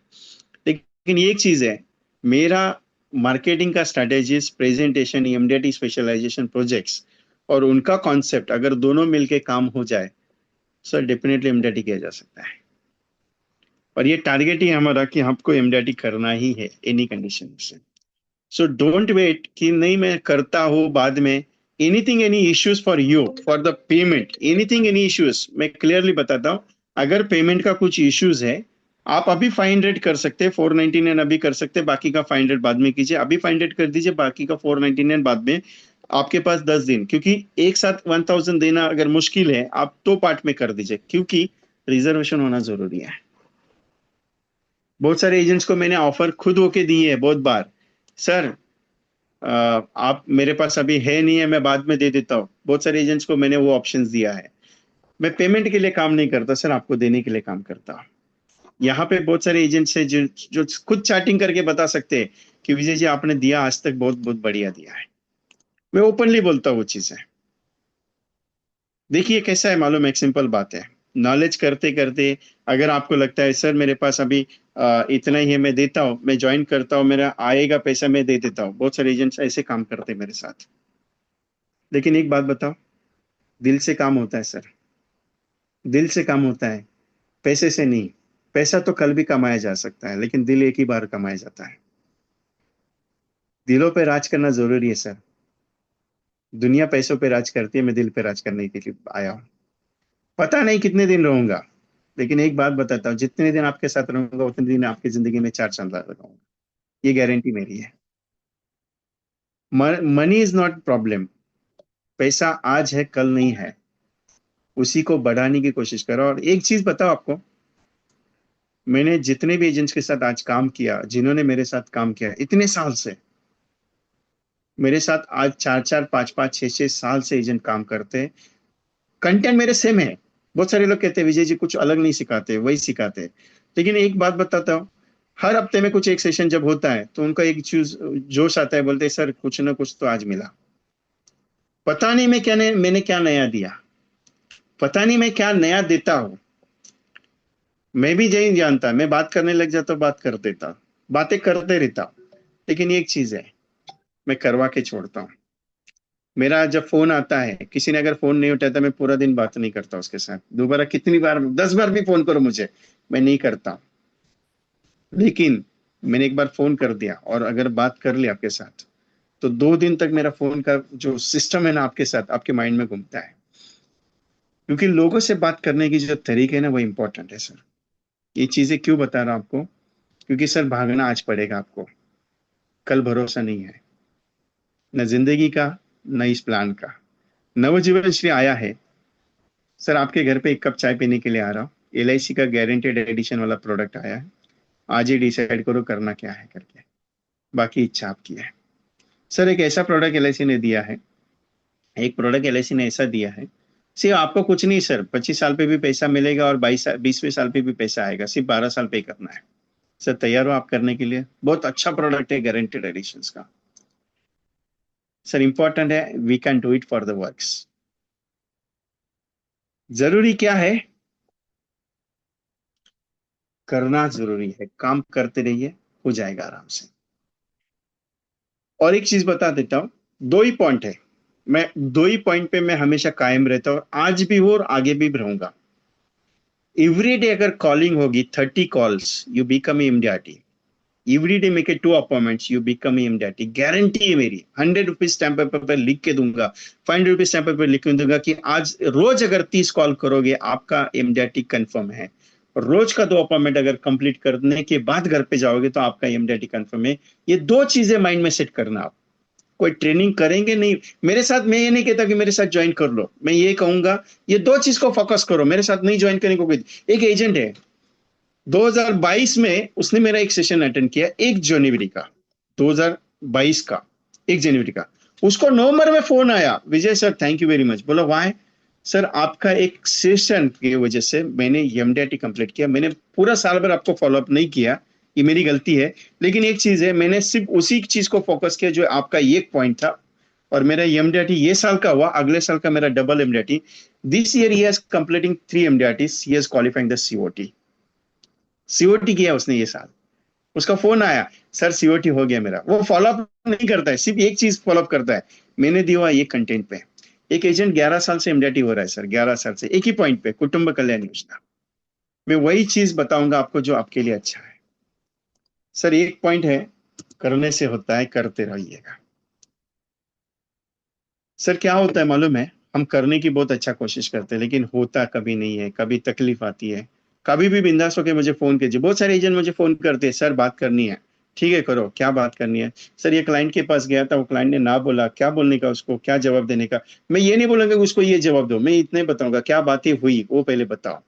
लेकिन एक चीज है, मेरा मार्केटिंग का strategies, presentation, MDT specialization projects और उनका कॉन्सेप्ट अगर दोनों मिलके काम हो जाए, सर डेफिनेटली एमडीटी किया जा सकता है। और ये टारगेट ही हमारा कि हमको एमडीटी करना ही है एनी कंडीशन से। सो डोंट वेट कि नहीं मैं करता हूँ बाद में। Anything any issues for you for the payment, anything any issues, मैं क्लियरली बताता हूँ। अगर पेमेंट का कुछ इश्यूज है, आप अभी 500 कर सकते हैं, 499 अभी कर सकते हैं, बाकी का 500 बाद में कीजिए। अभी 500 कर दीजिए, बाकी का 499 बाद में। आपके पास 10 दिन, क्योंकि एक साथ 1000 देना अगर मुश्किल है, आप 2 पार्ट में कर दीजिए, क्योंकि रिजर्वेशन होना जरूरी है। बहुत सारे एजेंट्स को मैंने ऑफर खुद होके दी है बहुत बार। सर आप मेरे पास अभी है नहीं है, मैं बाद में दे देता हूँ। बहुत सारे एजेंट्स को मैंने वो ऑप्शंस दिया है। मैं पेमेंट के लिए काम नहीं करता सर, आपको देने के लिए काम करता हूँ। यहाँ पे बहुत सारे एजेंट्स हैं जो खुद चैटिंग करके बता सकते हैं कि विजय जी आपने दिया आज तक, बहुत बहुत बढ़िया दिया है। मैं ओपनली बोलता हूँ वो चीजें। देखिए कैसा है मालूम है, एक सिंपल बात है। नॉलेज करते करते अगर आपको लगता है सर मेरे पास अभी इतना ही है, मैं देता हूँ, मैं ज्वाइन करता हूँ, मेरा आएगा पैसा मैं दे देता हूँ। बहुत सारे एजेंट्स ऐसे काम करते हैं मेरे साथ। लेकिन एक बात बताओ, दिल से काम होता है सर, दिल से काम होता है, पैसे से नहीं। पैसा तो कल भी कमाया जा सकता है, लेकिन दिल एक ही बार कमाया जाता है। दिलों पे राज करना जरूरी है सर। दुनिया पैसों पे राज करती है, मैं दिल पे राज करने के लिए आया हूँ। पता नहीं कितने दिन रहूंगा, लेकिन एक बात बताता हूँ, जितने दिन आपके साथ रहूंगा उतने दिन आपकी जिंदगी में 4 चांद लगाऊंगा। ये गारंटी मेरी है। Money is not problem. पैसा आज है कल नहीं है। उसी को बढ़ाने की कोशिश करो। और एक चीज बताओ आपको, मैंने जितने भी एजेंट्स के साथ आज काम किया, जिन्होंने मेरे साथ काम किया इतने साल से, मेरे साथ आज 4 4 5 5 6 6 साल से एजेंट काम करते हैं, कंटेंट मेरे सेम है। बहुत सारे लोग कहते हैं विजय जी कुछ अलग नहीं सिखाते, वही सिखाते हैं। लेकिन एक बात बताता हूँ, हर हफ्ते में कुछ एक सेशन जब होता है तो उनका एक चीज जोश आता है, बोलते हैं सर कुछ ना कुछ तो आज मिला, पता नहीं मैंने क्या नया दिया, पता नहीं मैं क्या नया देता हूँ। मैं भी यही जानता, मैं बात करने लग जाता हूँ, बात कर देता, बातें करते रहता हूँ। लेकिन एक चीज है, मैं करवा के छोड़ता हूँ। मेरा जब फोन आता है, किसी ने अगर फोन नहीं उठाता, मैं पूरा दिन बात नहीं करता उसके साथ। दोबारा कितनी बार, 10 बार भी फोन करो मुझे, मैं नहीं करता। लेकिन मैंने एक बार फोन कर दिया और अगर बात कर ली आपके साथ, तो 2 दिन तक मेरा फोन का जो सिस्टम है ना आपके साथ, आपके माइंड में घूमता है। क्योंकि लोगों से बात करने की जो तरीके है ना, वो इंपॉर्टेंट है सर। ये चीजें क्यों बता रहा हूं आपको, क्योंकि सर भागना आज पड़ेगा आपको, कल भरोसा नहीं है, न जिंदगी का, न इस प्लान का। नवजीवन श्री आया है सर, आपके घर पे एक कप चाय पीने के लिए आ रहा हूँ। LIC का गारंटेड एडिशन वाला प्रोडक्ट आया है, आज ही डिसाइड करो करना क्या है करके, बाकी इच्छा आपकी है। सर एक ऐसा प्रोडक्ट LIC ने दिया है, एक प्रोडक्ट LIC ने ऐसा दिया है, सिर्फ आपको कुछ नहीं सर, 25 साल पे भी पैसा मिलेगा और 20वें साल पे भी पैसा आएगा, सिर्फ 12 साल पे करना है। सर तैयार हो आप करने के लिए? बहुत अच्छा प्रोडक्ट है गारंटेड एडिशन का। सर इंपॉर्टेंट है, we can do it for the works. जरूरी क्या है? करना जरूरी है, काम करते रहिए, हो जाएगा आराम से। और एक चीज बता देता हूँ, 2 ही पॉइंट है, मैं 2 ही पॉइंट पे मैं हमेशा कायम रहता हूँ, आज भी हूँ और आगे भी रहूंगा। एवरी डे अगर कॉलिंग होगी 30 calls, you become immediately. Every day make 2 appointments, you become immediately, guarantee है मेरी। ₹100 स्टैंप पेपर पर लिख के दूंगा, ₹500 स्टैंप पेपर लिख के दूंगा कि आज रोज अगर 30 कॉल करोगे आपका इमीडिएटली कंफर्म है। रोज का 2 अपॉइंटमेंट अगर कंप्लीट करने के बाद घर पे जाओगे तो आपका इमीडिएटली कंफर्म है। ये 2 चीजें माइंड में सेट करना आप। कोई ट्रेनिंग करेंगे नहीं मेरे साथ, मैं ये नहीं कहता कि मेरे साथ ज्वाइन कर लो, मैं ये कहूंगा ये 2 चीज को फोकस करो। मेरे साथ नहीं ज्वाइन करने को कोई, एक एजेंट है 2022 में उसने मेरा एक सेशन अटेंड किया, 1 जनवरी का, 2022 का 1 जनवरी का। उसको नवंबर में फोन आया, Vijay sir thank you very much. बोला वाई? सर आपका एक सेशन की वजह से मैंने एमडीआईटी कंप्लीट किया, मैंने पूरा साल भर आपको फॉलोअप नहीं किया, ये मेरी गलती है। लेकिन एक चीज है, मैंने सिर्फ उसी चीज को फोकस किया जो आपका एक पॉइंट था, और मेरा एमडीआईटी ये साल का हुआ, अगले साल का मेरा double MDRT. This year he has completing 3 MDRTs, he has qualifying the COT. COT किया उसने ये साल। उसका फोन आया, सर सीओटी हो गया मेरा। वो फॉलोअप नहीं करता है, सिर्फ एक चीज फॉलोअप करता है, मैंने दिया हुआ ये कंटेंट पे। एक एजेंट 11 साल से एमडीआईटी हो रहा है सर, 11 साल से एक ही पॉइंट पे, कुटुंब कल्याण योजना। मैं वही चीज बताऊंगा आपको जो आपके लिए अच्छा है। सर एक पॉइंट है, करने से होता है, करते रहिएगा। सर क्या होता है मालूम है, हम करने की बहुत अच्छा कोशिश करते हैं लेकिन होता कभी नहीं है, कभी तकलीफ आती है। कभी भी बिंदास होकर मुझे फोन कीजिए, बहुत सारे एजेंट मुझे फोन करते हैं, सर बात करनी है। ठीक है करो, क्या बात करनी है? सर ये क्लाइंट के पास गया था, वो क्लाइंट ने ना बोला, क्या बोलने का उसको, क्या जवाब देने का? मैं ये नहीं बोलूंगा कि उसको ये जवाब दो, मैं इतने बताऊंगा क्या बातें हुई वो पहले बताओ।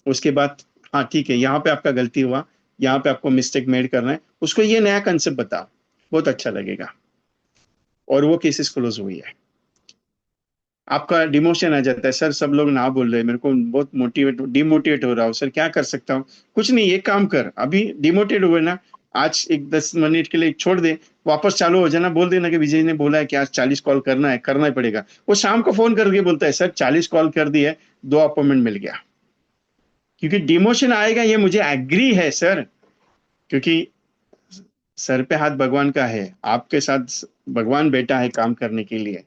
उसके बाद हाँ ठीक है, यहाँ पे आपका गलती हुआ, यहाँ पे आपको मिस्टेक मेड करना है, उसको ये नया कंसेप्ट बताओ, बहुत अच्छा लगेगा। और वो केसेस क्लोज हुई है। आपका डिमोशन आ जाता है, सर सब लोग ना बोल रहे हैं, मेरे को बहुत डिमोटिवेट हो रहा हूँ, सर क्या कर सकता हूँ? कुछ नहीं, एक काम कर, अभी डिमोटिवेट हुए ना, आज एक 10 मिनट के लिए छोड़ दे, वापस चालू हो जाना, बोल देना कि विजय ने बोला है कि आज 40 कॉल करना है, करना ही पड़ेगा। वो शाम को फोन करके बोलता है सर 40 कॉल कर दी है, 2 अपॉइंटमेंट मिल गया। क्योंकि डिमोशन आएगा, ये मुझे एग्री है सर, क्योंकि सर पे हाथ भगवान का है, आपके साथ भगवान बैठा है काम करने के लिए,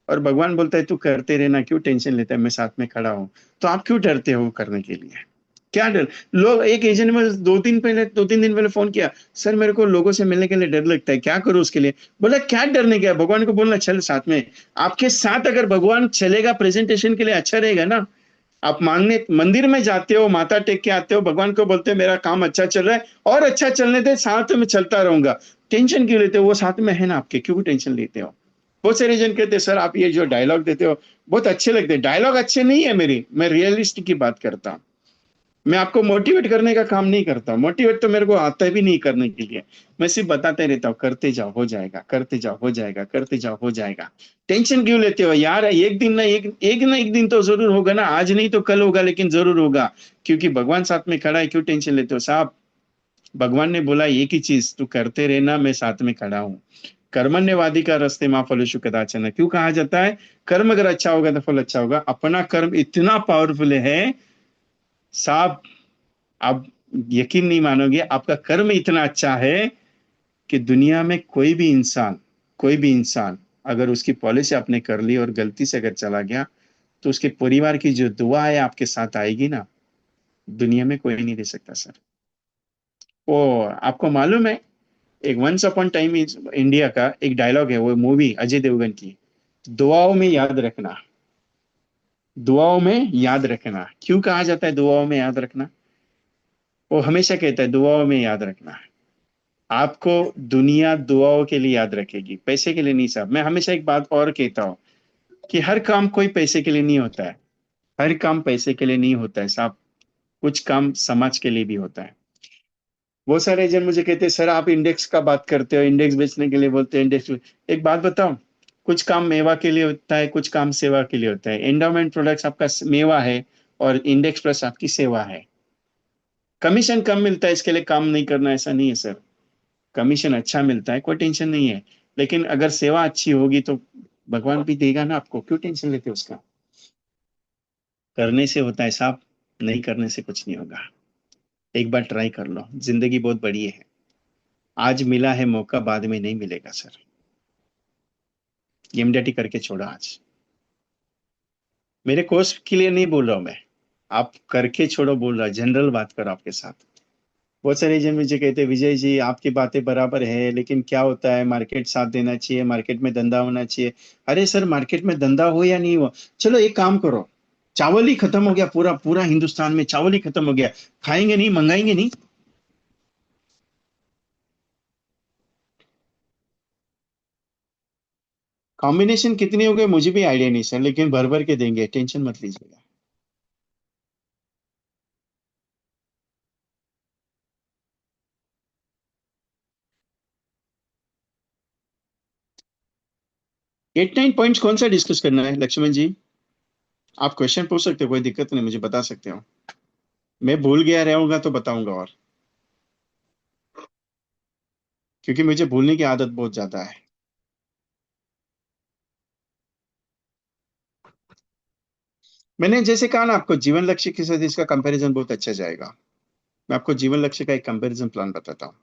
और भगवान बोलता है तू करते रहना, क्यों टेंशन लेता है, मैं साथ में खड़ा हूं। तो आप क्यों डरते हो करने के लिए? क्या डर? लोग, एक एजेंट में 2 3 दिन पहले फोन किया, सर मेरे को लोगों से मिलने के लिए डर लगता है, क्या करूं उसके लिए? बोला क्या डरने का है, भगवान को बोलना चल साथ में। आपके साथ अगर भगवान चलेगा, प्रेजेंटेशन के लिए अच्छा रहेगा ना। आप मांगने मंदिर में जाते हो, माथा टेक के आते हो, भगवान को बोलते हो मेरा काम अच्छा चल रहा है और अच्छा चलने दे, साथ में चलता रहूंगा, टेंशन क्यों लेते हो? वो साथ में है ना आपके, क्यों टेंशन लेते हो? बहुत सारे जन कहते हैं सर आप ये जो डायलॉग देते हो बहुत अच्छे लगते हैं। डायलॉग अच्छे नहीं है मेरी, मैं रियलिस्टिक की बात करता हूँ। मैं आपको मोटिवेट करने का काम नहीं करता। मोटिवेट तो मेरे को आता भी नहीं करने के लिए। मैं सिर्फ बताते रहता हूँ करते जाओ हो जाएगा, करते जाओ हो जाएगा, करते जाओ हो जाएगा। टेंशन क्यों लेते हो यार? एक दिन ना एक दिन तो जरूर होगा ना। आज नहीं तो कल होगा, लेकिन जरूर होगा। क्योंकि भगवान साथ में खड़ा है, क्यों टेंशन लेते हो साहब? भगवान ने बोला एक ही चीज, तू करते रहना, मैं साथ में खड़ा हूँ। कर्मण्यवादी का रास्ते माँ फलेषु कदाचन। क्यों कहा जाता है? कर्म अगर अच्छा होगा तो फल अच्छा होगा। अपना कर्म इतना पावरफुल है साहब, आप यकीन नहीं मानोगे, आपका कर्म इतना अच्छा है कि दुनिया में कोई भी इंसान अगर उसकी पॉलिसी आपने कर ली और गलती से अगर चला गया, तो उसके परिवार की जो दुआ है आपके साथ आएगी ना, दुनिया में कोई नहीं दे सकता सर। वो आपको मालूम है, एक once upon time is India का एक डायलॉग है, वो मूवी अजय देवगन की, दुआओं में याद रखना। दुआओं में याद रखना। क्यों कहा जाता है दुआओं में याद रखना? वो हमेशा कहता है दुआओं में याद रखना। आपको दुनिया दुआओं के लिए याद रखेगी, पैसे के लिए नहीं साहब। मैं हमेशा एक बात और कहता हूँ कि हर काम कोई पैसे के लिए नहीं होता है। हर काम पैसे के लिए नहीं होता है साहब। कुछ काम समाज के लिए भी होता है। बहुत सारे एजेंट मुझे कहते हैं सर आप इंडेक्स का बात करते हो, इंडेक्स बेचने के लिए बोलते हैं इंडेक्स। एक बात बताओ, कुछ काम मेवा के लिए होता है, कुछ काम सेवा के लिए होता है। एंडोमेंट प्रोडक्ट्स आपका मेवा है और इंडेक्स प्लस आपकी सेवा है। कमीशन कम मिलता है इसके लिए काम नहीं करना, ऐसा नहीं है सर। कमीशन अच्छा मिलता है, कोई टेंशन नहीं है। लेकिन अगर सेवा अच्छी होगी तो भगवान भी देगा ना आपको, क्यों टेंशन लेते हो उसका? करने से होता है साहब, नहीं करने से कुछ नहीं होगा। एक बार ट्राई कर लो, जिंदगी बहुत बड़ी है। आज मिला है मौका, बाद में नहीं मिलेगा सर। इमिडिएटली करके छोड़ा आज। मेरे कोर्स के लिए नहीं बोल रहा हूं मैं, आप करके छोड़ो बोल रहा, जनरल बात करो आपके साथ। बहुत सारे एजेंट मुझे कहते हैं विजय जी आपकी बातें बराबर है, लेकिन क्या होता है मार्केट साथ देना चाहिए, मार्केट में धंधा होना चाहिए। अरे सर मार्केट में धंधा हो या नहीं हो, चलो एक काम करो, चावल ही खत्म हो गया, पूरा पूरा हिंदुस्तान में चावल ही खत्म हो गया, खाएंगे नहीं, मंगाएंगे नहीं? कॉम्बिनेशन कितने हो गए मुझे भी आइडिया नहीं सर, लेकिन भर भर के देंगे, टेंशन मत लीजिएगा। 8-9 पॉइंट्स कौन सा डिस्कस करना है लक्ष्मण जी? आप क्वेश्चन पूछ सकते हो, कोई दिक्कत नहीं, मुझे बता सकते हो। मैं भूल गया रहूंगा तो बताऊंगा, और क्योंकि मुझे भूलने की आदत बहुत ज्यादा है। मैंने जैसे कहा ना आपको, जीवन लक्ष्य के साथ इसका कंपैरिजन बहुत अच्छा जाएगा। मैं आपको जीवन लक्ष्य का एक कंपैरिजन प्लान बताता हूँ।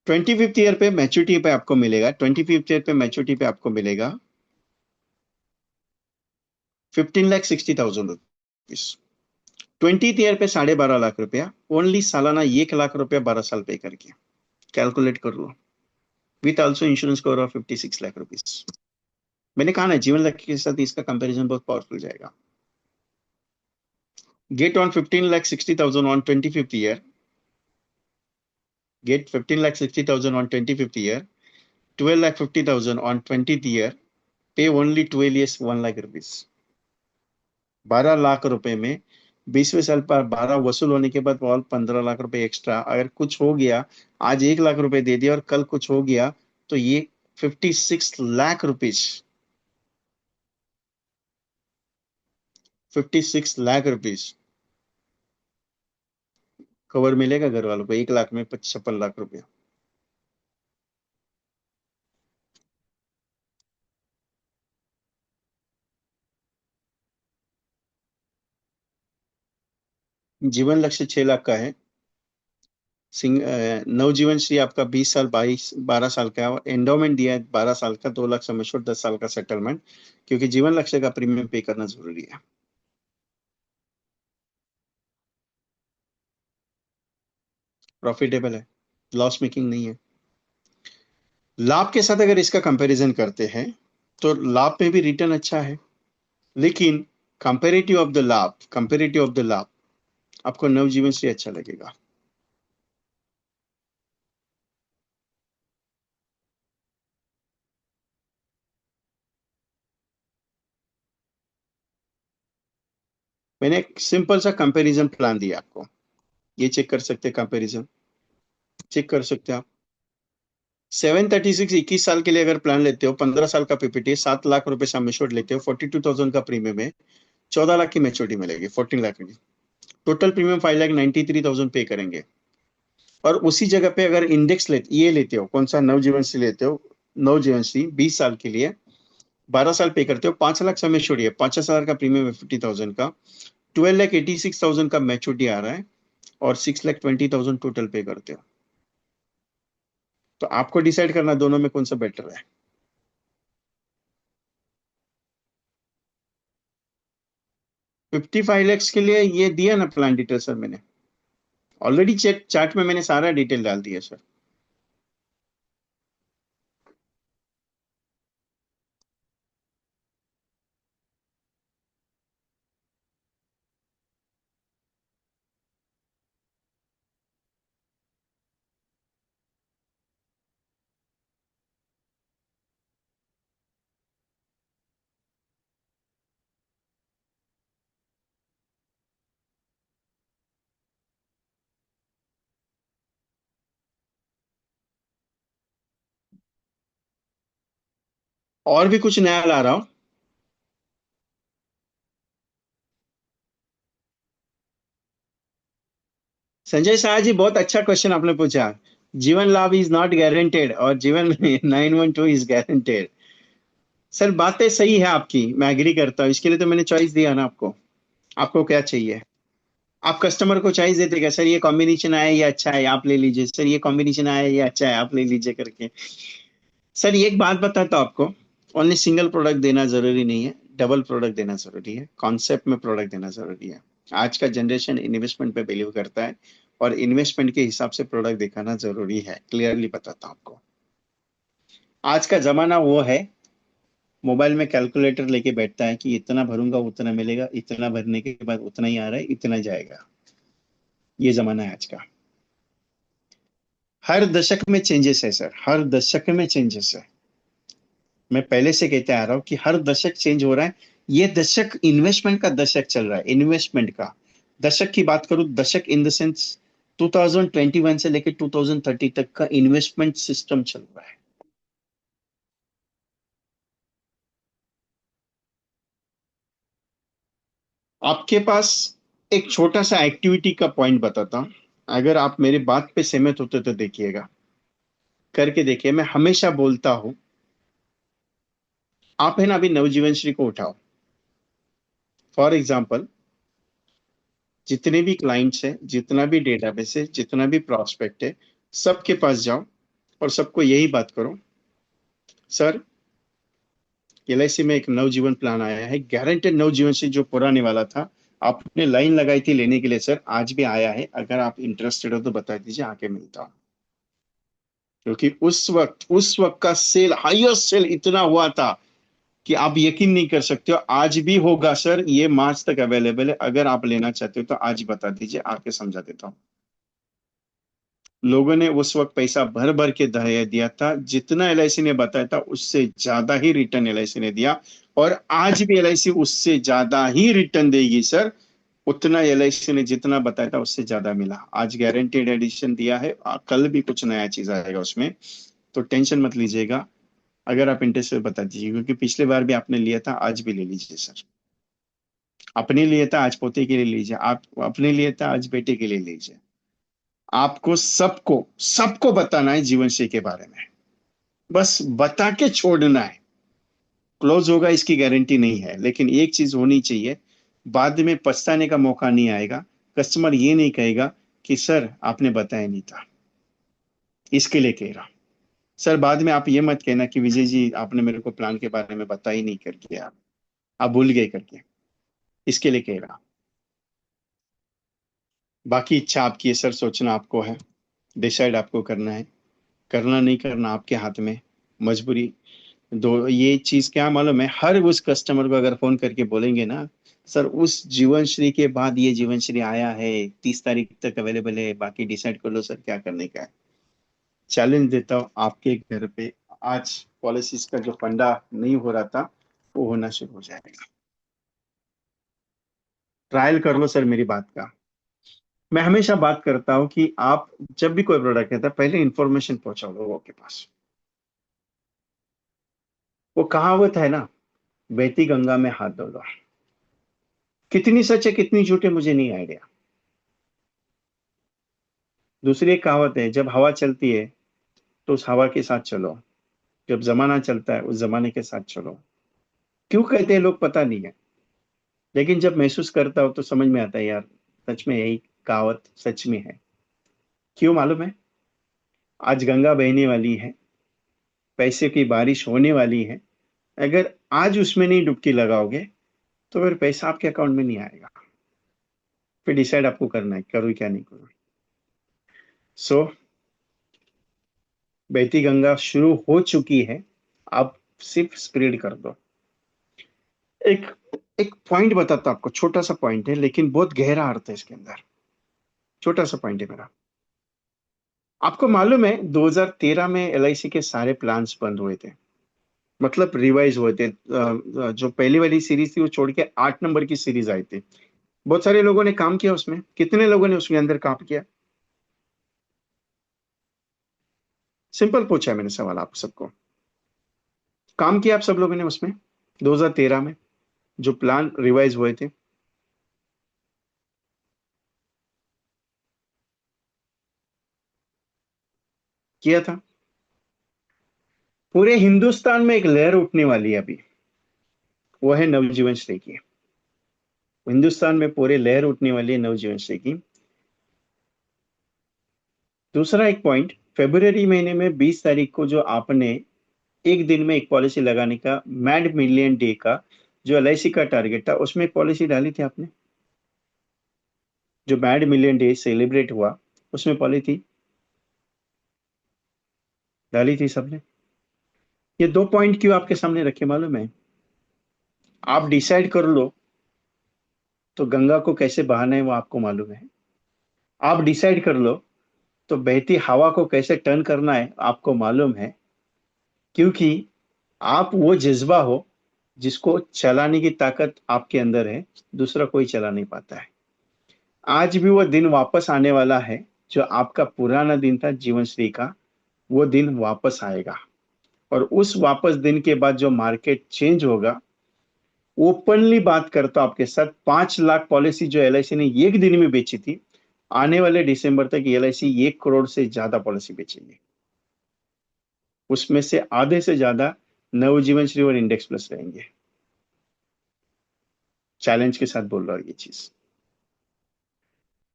25th ईयर पे मैच्योरिटी पे आपको मिलेगा, 25th ईयर पे मैच्योरिटी पे आपको मिलेगा 15,60,000 रुपीज। 20th ईयर पे 12.5 लाख रुपया। ओनली सालाना 1 लाख रुपया 12 साल पे करके कैलकुलेट कर लो। With also insurance cover of 56 lakh rupees. मैंने कहा ना जीवन लक्ष्य के साथ इसका कंपैरिजन बहुत पावरफुल जाएगा। Get on 15,60,000 on 25th year. Get 15,60,000 on 25th year, 12,50,000 on 20th year, pay only 12 years 1 lakh rupees. 12 lakh रुपए में 20वें साल पर 12 वसूल होने के बाद और 15 लाख रुपए एक्स्ट्रा, अगर कुछ हो गया, आज 1 लाख रुपए दे दिया और कल कुछ हो गया, तो ये 56 lakh rupees, 56 lakh rupees cover मिलेगा घर वालों को 1 लाख में 56 लाख रुपया। जीवन लक्ष्य 6 लाख का है। नवजीवन श्री आपका 20 साल 12 साल का है, और एंडोमेंट दिया है 12 साल का, 2 लाख सम एश्योर्ड 10 साल का सेटलमेंट। क्योंकि जीवन लक्ष्य का प्रीमियम पे करना जरूरी है। प्रॉफिटेबल है, लॉस मेकिंग नहीं है। लाभ के साथ अगर इसका कंपैरिजन करते हैं तो लाभ में भी रिटर्न अच्छा है, लेकिन कंपेरेटिव ऑफ द लाभ आपको नवजीवन श्री अच्छा लगेगा। मैंने एक सिंपल सा कंपैरिजन प्लान दिया आपको, ये चेक कर सकते हैं, कंपैरिजन चेक कर सकते हैं आप। 736 21 साल के लिए अगर प्लान लेते हो, 15 साल का पीपीटी, 7 लाख रुपए सम एश्योर्ड लेते हो, 42,000 का प्रीमियम है, 14 लाख की मेच्योरिटी मिलेगी, 14 लाख की। टोटल प्रीमियम 5,93,000 पे करेंगे। और उसी जगह पे अगर इंडेक्स ये लेते हो, कौन सा, नवजीवन से लेते हो, नवजीवन से 20 साल के लिए 12 साल पे करते हो, 5 लाख समय छोड़िए, 50,000 का प्रीमियम है, 50,000 का, 12,86,000 का मैच्योरिटी आ रहा है, और 6,20,000 टोटल पे करते हो। तो आपको डिसाइड करना दोनों में कौन सा बेटर है। 55 lakhs के लिए ये दिया ना प्लान डिटेल सर, मैंने ऑलरेडी चेक चार्ट में मैंने सारा डिटेल डाल दिया सर। और भी कुछ नया ला रहा हूँ। संजय शाह जी, बहुत अच्छा क्वेश्चन आपने पूछा। जीवन लाभ इज नॉट गारंटेड और जीवन 912 इज गारंटेड। सर बातें सही है आपकी, मैं एग्री करता हूँ, इसके लिए तो मैंने चॉइस दिया ना आपको। आपको क्या चाहिए? आप कस्टमर को चॉइस देते क्या, सर ये कॉम्बिनेशन आया, ये अच्छा है आप ले लीजिए, सर ये कॉम्बिनेशन आया, ये अच्छा है आप ले लीजिए करके। सर ये एक बात बताता हूँ आपको, ओनली सिंगल प्रोडक्ट देना जरूरी नहीं है, डबल प्रोडक्ट देना जरूरी है, कॉन्सेप्ट में प्रोडक्ट देना जरूरी है। आज का जनरेशन इन्वेस्टमेंट पे बिलीव करता है, और इन्वेस्टमेंट के हिसाब से प्रोडक्ट दिखाना जरूरी है। क्लियरली बताता हूँ आपको, आज का जमाना वो है, मोबाइल में कैलकुलेटर लेके बैठता है कि इतना भरूंगा उतना मिलेगा, इतना भरने के बाद उतना ही आ रहा है, इतना जाएगा। ये जमाना है आज का। हर दशक में चेंजेस है सर, हर दशक में चेंजेस है। मैं पहले से कहते आ रहा हूँ कि हर दशक चेंज हो रहा है। ये दशक इन्वेस्टमेंट का दशक चल रहा है, इन्वेस्टमेंट का दशक की बात करूं, दशक इन द सेंस 2021 से लेकर 2030 तक का इन्वेस्टमेंट सिस्टम चल रहा है। आपके पास एक छोटा सा एक्टिविटी का पॉइंट बताता हूं, अगर आप मेरी बात पे सहमत होते तो देखिएगा, करके देखिए। मैं हमेशा बोलता हूं, आप है ना अभी नवजीवन श्री को उठाओ, फॉर एग्जाम्पल, जितने भी क्लाइंट्स हैं, जितना भी डेटाबेस है, जितना भी प्रॉस्पेक्ट है, सबके पास जाओ और सबको यही बात करो, सर एलआईसी में एक नवजीवन प्लान आया है, गारंटेड नवजीवन से, जो पुराने वाला था, आपने लाइन लगाई थी लेने के लिए सर, आज भी आया है, अगर आप इंटरेस्टेड हो तो बता दीजिए, आके मिलता हूँ। क्योंकि उस वक्त का सेल, हाईएस्ट सेल इतना हुआ था कि आप यकीन नहीं कर सकते हो। आज भी होगा सर, ये मार्च तक अवेलेबल है, अगर आप लेना चाहते हो तो आज बता दीजिए, आके समझा देता हूँ। लोगों ने उस वक्त पैसा भर भर के दिया था, जितना एलआईसी ने बताया था उससे ज्यादा ही रिटर्न एलआईसी ने दिया, और आज भी एलआईसी उससे ज्यादा ही रिटर्न देगी सर। उतना एलआईसी ने जितना बताया था उससे ज्यादा मिला। आज गारंटेड एडिशन दिया है, कल भी कुछ नया चीज आएगा उसमें, तो टेंशन मत लीजिएगा। अगर आप इंटरेस्ट है बता दीजिए, क्योंकि पिछले बार भी आपने लिया था, आज भी ले लीजिए सर। अपने लिए था, आज पोते के लिए लीजिए, आप अपने लिए था, आज बेटे के लिए लीजिए। आपको सबको सबको बताना है जीवन श्री के बारे में, बस बता के छोड़ना है। क्लोज होगा इसकी गारंटी नहीं है, लेकिन एक चीज होनी चाहिए, बाद में पछताने का मौका नहीं आएगा। कस्टमर ये नहीं कहेगा कि सर आपने बताया नहीं था, इसके लिए कह रहा हूं। सर बाद में आप ये मत कहना कि विजय जी आपने मेरे को प्लान के बारे में बताया ही नहीं करके, आप भूल गए करके, इसके लिए कह रहा हूं। बाकी इच्छा आपकी है सर, सोचना आपको है, डिसाइड आपको करना है, करना नहीं करना आपके हाथ में, मजबूरी। दो ये चीज क्या मालूम है, हर उस कस्टमर को अगर फोन करके बोलेंगे ना, सर उस जीवन श्री के बाद ये जीवन श्री आया है, 30 तारीख तक अवेलेबल है, बाकी डिसाइड कर लो सर क्या करने का है। चैलेंज देता हूँ आपके घर पे, आज पॉलिसीज का जो फंडा नहीं हो रहा था, वो होना शुरू हो जाएगा। ट्रायल कर लो सर मेरी बात का। मैं हमेशा बात करता हूं कि आप जब भी कोई प्रोडक्ट लेता है पहले इंफॉर्मेशन पहुंचाओ लोगों के पास। वो कहावत है ना, बहती गंगा में हाथ धो लो। कितनी सच है कितनी झूठ है मुझे नहीं आइडिया। दूसरी एक कहावत है, जब हवा चलती है तो उस हवा के साथ चलो, जब जमाना चलता है उस जमाने के साथ चलो। क्यों कहते हैं लोग पता नहीं है, लेकिन जब महसूस करता हो तो समझ में आता है यार, सच में यही कहावत सच में है। क्यों मालूम है? आज गंगा बहने वाली है, पैसे की बारिश होने वाली है। अगर आज उसमें नहीं डुबकी लगाओगे तो फिर पैसा आपके अकाउंट में नहीं आएगा। फिर डिसाइड आपको करना है करूँ क्या नहीं करूँ। सो बहती गंगा शुरू हो चुकी है, आप सिर्फ स्प्रेड कर दो। एक एक पॉइंट बताता हूं आपको, छोटा सा पॉइंट है लेकिन बहुत गहरा अर्थ है इसके अंदर। छोटा सा पॉइंट है मेरा। आपको मालूम है 2013 में एलआईसी के सारे प्लान्स बंद हुए थे, मतलब रिवाइज हुए थे। जो पहली वाली सीरीज थी वो छोड़ के 8 नंबर की सीरीज आई थी। बहुत सारे लोगों ने काम किया उसमें, कितने लोगों ने उसके अंदर काम किया? सिंपल पूछा है मैंने सवाल आप सबको। काम किया आप सब लोगों ने उसमें 2013 में जो प्लान रिवाइज हुए थे? किया था। पूरे हिंदुस्तान में एक लहर उठने वाली है अभी, वो है नवजीवन श्री की। हिंदुस्तान में पूरे लहर उठने वाली है नवजीवन श्री की। दूसरा एक पॉइंट, फेब्रुवरी महीने में 20 तारीख को जो आपने एक दिन में एक पॉलिसी लगाने का मैड मिलियन डे का जो एलआईसी का टारगेट था, उसमें पॉलिसी डाली थी आपने? जो मैड मिलियन डे सेलिब्रेट हुआ उसमें पॉलिसी डाली थी सबने। ये दो पॉइंट क्यों आपके सामने रखे मालूम है? आप डिसाइड कर लो तो गंगा को कैसे बहाना है वो आपको मालूम है। आप डिसाइड कर लो तो बहती हवा को कैसे टर्न करना है आपको मालूम है। क्योंकि आप वो जज्बा हो जिसको चलाने की ताकत आपके अंदर है, दूसरा कोई चला नहीं पाता है। आज भी वो दिन वापस आने वाला है, जो आपका पुराना दिन था जीवन श्री का, वो दिन वापस आएगा। और उस वापस दिन के बाद जो मार्केट चेंज होगा, ओपनली बात करता हूं आपके साथ, 5 लाख पॉलिसी जो एलआईसी ने एक दिन में बेची थी, आने वाले दिसंबर तक एलआईसी 1 करोड़ से ज्यादा पॉलिसी बेचेगी। उसमें से आधे से ज्यादा नवजीवन श्री और इंडेक्स प्लस रहेंगे। चैलेंज के साथ बोल रहा हूँ ये चीज,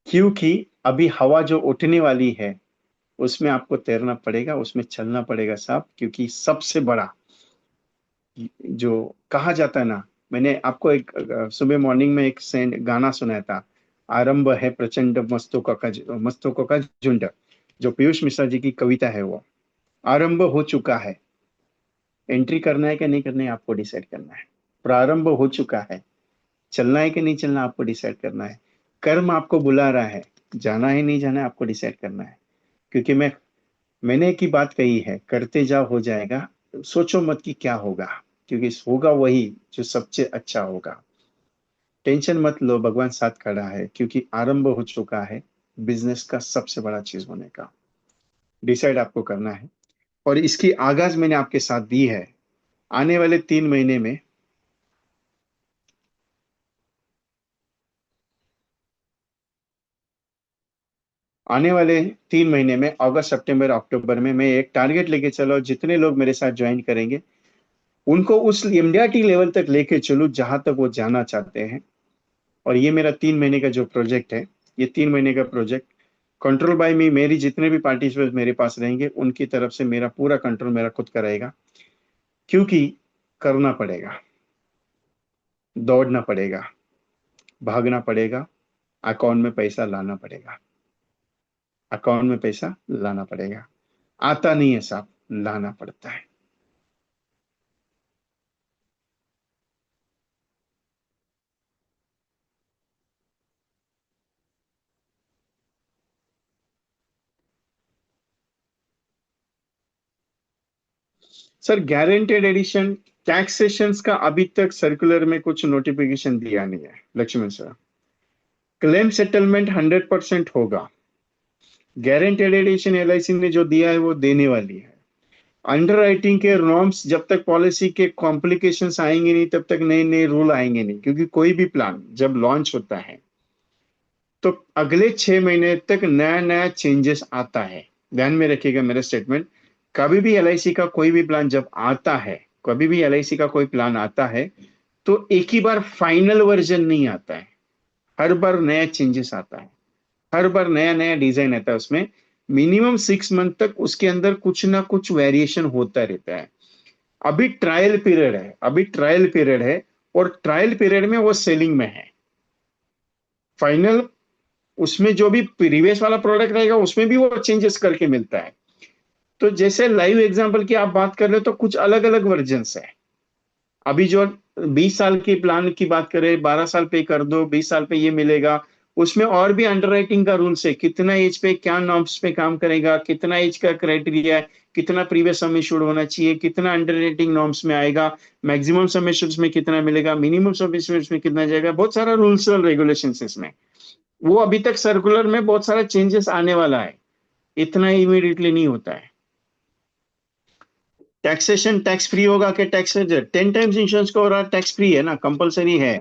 क्योंकि अभी हवा जो उठने वाली है उसमें आपको तैरना पड़ेगा, उसमें चलना पड़ेगा साहब। क्योंकि सबसे बड़ा जो कहा जाता है ना, मैंने आपको एक सुबह मॉर्निंग में एक गाना सुनाया था, आरंभ है प्रचंड मस्तकों का झुंड। जो पीयूष मिश्रा जी की कविता है वो, आरंभ हो चुका है। एंट्री करना है कि नहीं करना है आपको डिसाइड करना है। प्रारंभ हो चुका है, चलना है कि नहीं चलना आपको डिसाइड करना है। कर्म आपको बुला रहा है, जाना है नहीं जाना है आपको डिसाइड करना है। क्योंकि मैंने एक ही बात कही है, करते जाओ हो जाएगा। सोचो मत कि क्या होगा, क्योंकि होगा वही जो सबसे अच्छा होगा। टेंशन मत लो, भगवान साथ खड़ा है, क्योंकि आरंभ हो चुका है बिजनेस का सबसे बड़ा चीज होने का। डिसाइड आपको करना है, और इसकी आगाज मैंने आपके साथ दी है। आने वाले 3 महीने में, आने वाले 3 महीने में अगस्त सितंबर अक्टूबर में मैं एक टारगेट लेके चलो, जितने लोग मेरे साथ ज्वाइन करेंगे उनको उस एमडीआरटी लेवल तक लेके चलूं जहां तक वो जाना चाहते हैं। और ये मेरा 3 महीने का जो प्रोजेक्ट है, ये 3 महीने का प्रोजेक्ट कंट्रोल बाय मी, मेरी जितने भी पार्टिसिपेंट मेरे पास रहेंगे उनकी तरफ से मेरा पूरा कंट्रोल मेरा खुद का रहेगा। क्योंकि करना पड़ेगा, दौड़ना पड़ेगा, भागना पड़ेगा, अकाउंट में पैसा लाना पड़ेगा। अकाउंट में पैसा लाना पड़ेगा। आता नहीं है साहब, लाना पड़ता है। सर गारंटेड एडिशन टैक्सेशन का अभी तक सर्कुलर में कुछ नोटिफिकेशन दिया नहीं है लक्ष्मण सर। क्लेम सेटलमेंट 100% होगा। गारंटेड एडिशन एलआईसी ने जो दिया है वो देने वाली है। अंडरराइटिंग के नॉर्म्स, जब तक पॉलिसी के कॉम्प्लिकेशंस आएंगे नहीं तब तक नए नए रूल आएंगे नहीं, क्योंकि कोई भी प्लान जब लॉन्च होता है तो अगले 6 महीने तक नया नया चेंजेस आता है। ध्यान में रखिएगा मेरा स्टेटमेंट। कभी भी एलआईसी का कोई भी प्लान जब आता है, कभी भी एलआईसी का कोई प्लान आता है तो एक ही बार फाइनल वर्जन नहीं आता है, हर बार नया चेंजेस आता है, हर बार नया नया डिजाइन आता है। उसमें मिनिमम 6 मंथ तक उसके अंदर कुछ ना कुछ वेरिएशन होता रहता है। अभी ट्रायल पीरियड है, अभी ट्रायल पीरियड है, और ट्रायल पीरियड में वो सेलिंग में है। फाइनल उसमें जो भी प्रीवियस वाला प्रोडक्ट रहेगा उसमें भी वो चेंजेस करके मिलता है। तो जैसे लाइव एग्जांपल की आप बात कर रहे हो तो कुछ अलग अलग वर्जन्स है। अभी जो 20 साल की प्लान की बात करें, 12 साल पे कर दो, 20 साल पे ये मिलेगा। उसमें और भी अंडरराइटिंग का रूल्स है, कितना एज पे क्या नॉर्म्स पे काम करेगा, कितना एज का क्राइटेरिया है, कितना प्रीवियस सम इश्यूड होना चाहिए, कितना अंडरराइटिंग नॉर्म्स में आएगा, मैक्सिमम सम इश्यूड्स में कितना मिलेगा, मिनिमम सम इश्यूड्स में कितना जाएगा। बहुत सारा रूल्स और रेगुलेशन इसमें। वो अभी तक सर्कुलर में बहुत सारा चेंजेस आने वाला है, इतना इमीडिएटली नहीं होता है। टैक्सेशन टैक्स फ्री होगा कि टैक्स 10 टाइम्स इंश्योरेंस का हो रहा, टैक्स फ्री है ना, कंपलसरी है,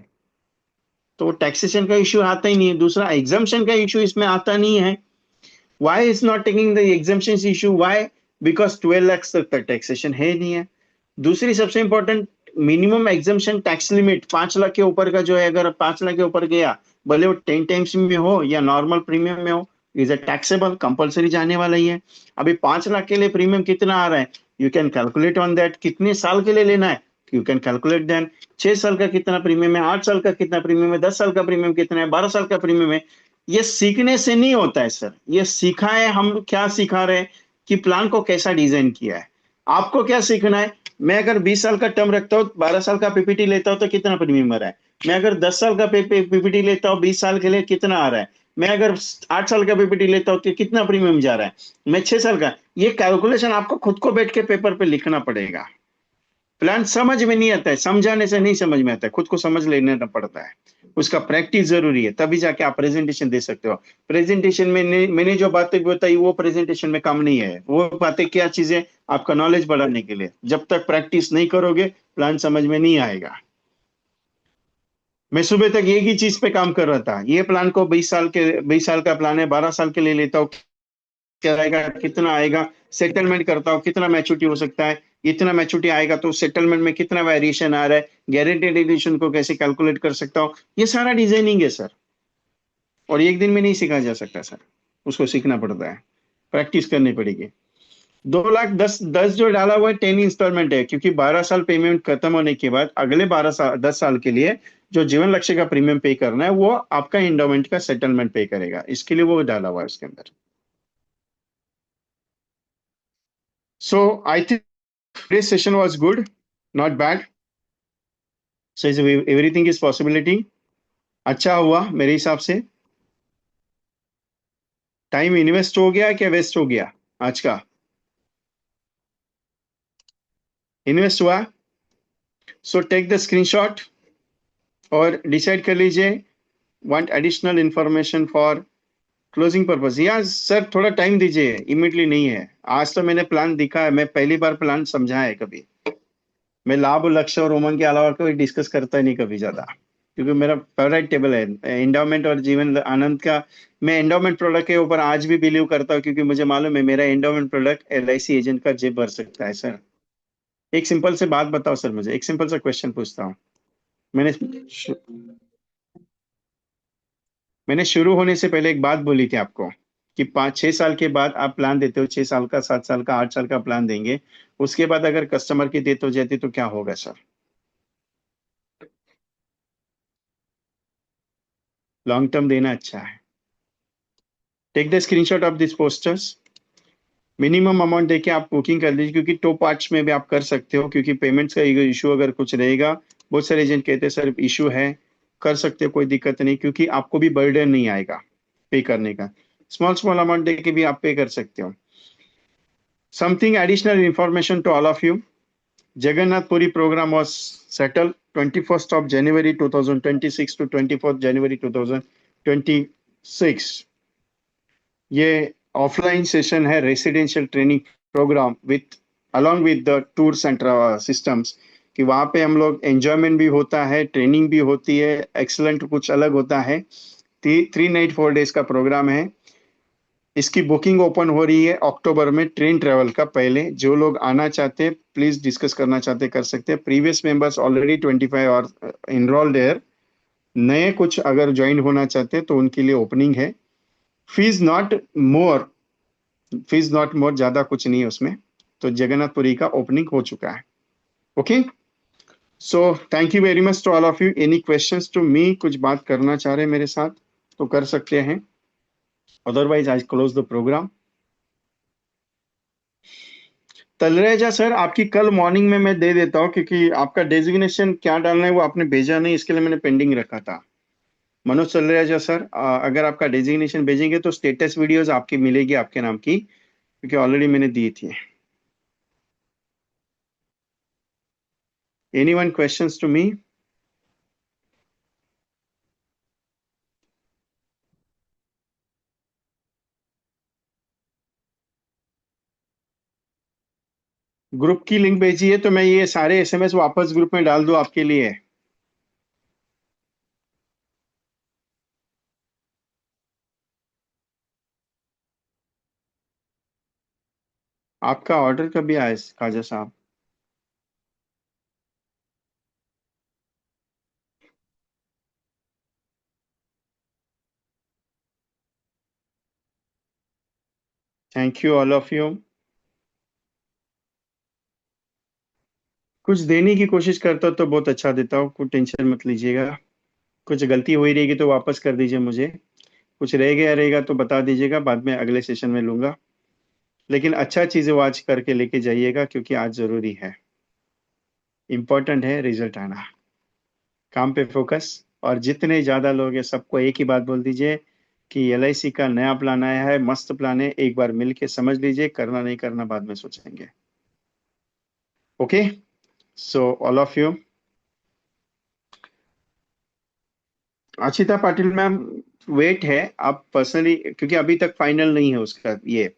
तो टैक्सेशन का इश्यू आता ही नहीं है। दूसरा एग्जाम्पशन का इश्यू इसमें आता नहीं है। Why is not taking the exemption issue, why? Because 12 lakh तक टैक्सेशन है नहीं है। दूसरी सबसे important, minimum exemption tax limit 5 lakh के ऊपर का जो है, अगर 5 लाख के ऊपर गया, भले वो 10 टाइम्स में हो या नॉर्मल प्रीमियम में हो, इज अ टैक्सेबल, कंपलसरी जाने वाला ही है। अभी 5 लाख के लिए प्रीमियम कितना आ रहा है, you can calculate on that. कितने साल के लिए लेना है, यू कैन कैलकुलेट देन। 6 साल का कितना प्रीमियम है, 8 साल का कितना प्रीमियम है, 10 साल का प्रीमियम कितना है, 12 साल का प्रीमियम है। ये सीखने से नहीं होता है सर, ये सीखा है हम। क्या सिखा रहे हैं कि प्लान को कैसा डिजाइन किया है। आपको क्या सीखना है, मैं अगर 20 साल का टर्म रखता हूँ, 12 साल का पीपीटी लेता हूँ तो कितना प्रीमियम आ रहा है। मैं अगर 10 साल का पीपीटी लेता हूँ 20 साल के लिए, कितना आ रहा है। मैं अगर 8 साल का पीपीटी लेता हूँ तो कितना प्रीमियम जा रहा है। मैं 6 साल का, ये कैलकुलेशन आपको खुद को बैठ के पेपर पे लिखना पड़ेगा। प्लान समझ में नहीं आता है, समझाने से नहीं समझ में आता है, खुद को समझ लेना पड़ता है। उसका प्रैक्टिस जरूरी है, तभी जाके आप प्रेजेंटेशन दे सकते हो। प्रेजेंटेशन में मैंने जो बातें बताई वो प्रेजेंटेशन में काम नहीं है। वो बातें क्या चीजें, आपका नॉलेज बढ़ाने के लिए। जब तक प्रैक्टिस नहीं करोगे प्लान समझ में नहीं आएगा। मैं सुबह तक एक ही चीज पे काम कर रहा था, ये प्लान को 20 साल का प्लान है, 12 साल के लिए लेता हूँ, क्या आएगा, कितना आएगा, सेटलमेंट करता हूँ कितना मैच्योरिटी हो सकता है, इतना मैच्योरिटी आएगा तो सेटलमेंट में कितना वेरिएशन आ रहा है, गारंटेड एडिशन को कैसे कैलकुलेट कर सकता हूँ। ये सारा डिजाइनिंग है सर, और एक दिन में नहीं सीखा जा सकता सर, उसको सीखना पड़ता है, प्रैक्टिस करनी पड़ेगी। 2 लाख 10 जो डाला हुआ है 10 इंस्टॉलमेंट है, क्योंकि 12 साल पेमेंट खत्म होने के बाद अगले 10 साल के लिए जो जीवन लक्ष्य का प्रीमियम पे करना है वो आपका इंडोमेंट का सेटलमेंट पे करेगा, इसके लिए वो डाला हुआ है उसके अंदर। So I think today's session was good, not bad. So everything is possibility. अच्छा हुआ मेरे हिसाब से। टाइम इन्वेस्ट हो गया क्या वेस्ट हो गया आज का? इन्वेस्ट हुआ। सो टेक द स्क्रीनशॉट और डिसाइड कर लीजिए, want additional information for closing purpose. या सर थोड़ा टाइम दीजिए, इमिडिएटली नहीं है। आज तो मैंने प्लान दिखा है, मैं पहली बार प्लान समझा है कभी। मैं लाभ लक्ष्य और उमंग के अलावा कोई डिस्कस करता ही नहीं कभी ज्यादा, क्योंकि मेरा फेवरेट टेबल है एंडोमेंट और जीवन आनंद का। मैं एंडोमेंट प्रोडक्ट के ऊपर आज भी बिलीव करता हूँ, क्योंकि मुझे मालूम है मेरा एंडोमेंट प्रोडक्ट एलआईसी एजेंट का जेब भर सकता है सर। एक सिंपल से बात बताओ सर, मुझे एक सिंपल सा क्वेश्चन पूछता हूँ। मैंने मैंने शुरू होने से पहले एक बात बोली थी आपको कि 5-6 साल के बाद आप प्लान देते हो, 6 साल का, 7 साल का, 8 साल का प्लान देंगे। उसके बाद अगर कस्टमर की डेथ हो जाती तो क्या होगा सर? लॉन्ग टर्म देना अच्छा है। Take the screenshot of this posters. Minimum amount देके आप बुकिंग कर लीजिए, क्योंकि टॉप पार्ट्स में भी आप कर सकते हो, क्योंकि पेमेंट्स का इशू अगर कुछ रहेगा, बहुत सारे एजेंट कहते हैं सर इशू है, कर सकते हो कोई दिक्कत नहीं, क्योंकि आपको भी बर्डन नहीं आएगा पे करने का। स्मॉल स्मॉल अमाउंट देके भी आप पे कर सकते हो। Something additional information to all of you. Jagannath Puri program was settled 21st of January 2026 to 24th January 2026. 26। ये ऑफलाइन सेशन है, residential training program with along with the tours and systems, कि वहाँ पे हम लोग एंजॉयमेंट भी होता है, ट्रेनिंग भी होती है, एक्सलेंट कुछ अलग होता है। 3 नाइट 4 डेज का प्रोग्राम है। इसकी बुकिंग ओपन हो रही है अक्टूबर में ट्रेन ट्रेवल का। पहले जो लोग आना चाहते हैं, प्लीज डिस्कस करना चाहते हैं, कर सकते हैं। प्रीवियस मेंबर्स ऑलरेडी 25 और इनरोल्ड है। नए कुछ अगर ज्वाइन होना चाहते हैं तो उनके लिए ओपनिंग है। Fees not more, fees not more, ज्यादा कुछ नहीं है उसमें। तो जगन्नाथपुरी का ओपनिंग हो चुका है। Okay, so thank you very much to all of you. Any questions to me? कुछ बात करना चाह रहे हैं मेरे साथ तो कर सकते हैं, otherwise I close the program. Talreja sir, आपकी कल मॉर्निंग में मैं दे देता हूँ, क्योंकि आपका डेजिग्नेशन क्या डालना है वो आपने भेजा नहीं, इसके लिए मैंने पेंडिंग रखा था। मनोज तलरेजा सर, अगर आपका डेजिग्नेशन भेजेंगे तो स्टेटस वीडियोस आपकी मिलेगी आपके नाम की, क्योंकि ऑलरेडी मैंने दी थी। Any one questions to me? Group की लिंक भेजी है तो मैं ये सारे एसएमएस वापस ग्रुप में डाल दूं आपके लिए? आपका ऑर्डर कभी आया खाजा साहब? Thank you all of you. कुछ देने की कोशिश करता तो बहुत अच्छा देता हूँ, कुछ टेंशन मत लीजिएगा। कुछ गलती हुई रहेगी तो वापस कर दीजिए मुझे, कुछ रह गया रहेगा तो बता दीजिएगा, बाद में अगले सेशन में लूंगा। लेकिन अच्छा चीज़ वो आज करके लेके जाइएगा, क्योंकि आज जरूरी है, इंपॉर्टेंट है रिजल्ट आना। काम पे फोकस। और जितने ज्यादा लोग हैं सबको एक ही बात बोल दीजिए कि एलआईसी का नया प्लान आया है, मस्त प्लान है, एक बार मिल के समझ लीजिए, करना नहीं करना बाद में सोचेंगे। Okay, so all of you. Achita Patil ma'am, wait है आप पर्सनली, क्योंकि अभी तक फाइनल नहीं है उसका, ये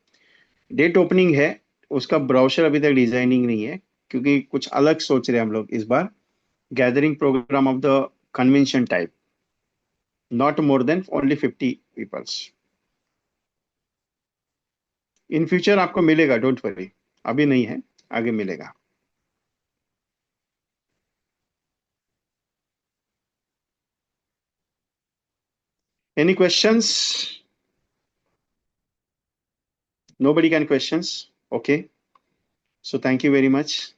डेट ओपनिंग है, उसका ब्राउचर अभी तक डिजाइनिंग नहीं है, क्योंकि कुछ अलग सोच रहे हैं हम लोग इस बार। Gathering programme of the convention type, not more than only 50 peoples. In future आपको मिलेगा, डोंट वरी, अभी नहीं है, आगे मिलेगा। Any questions? Nobody can questions? Okay, so thank you very much.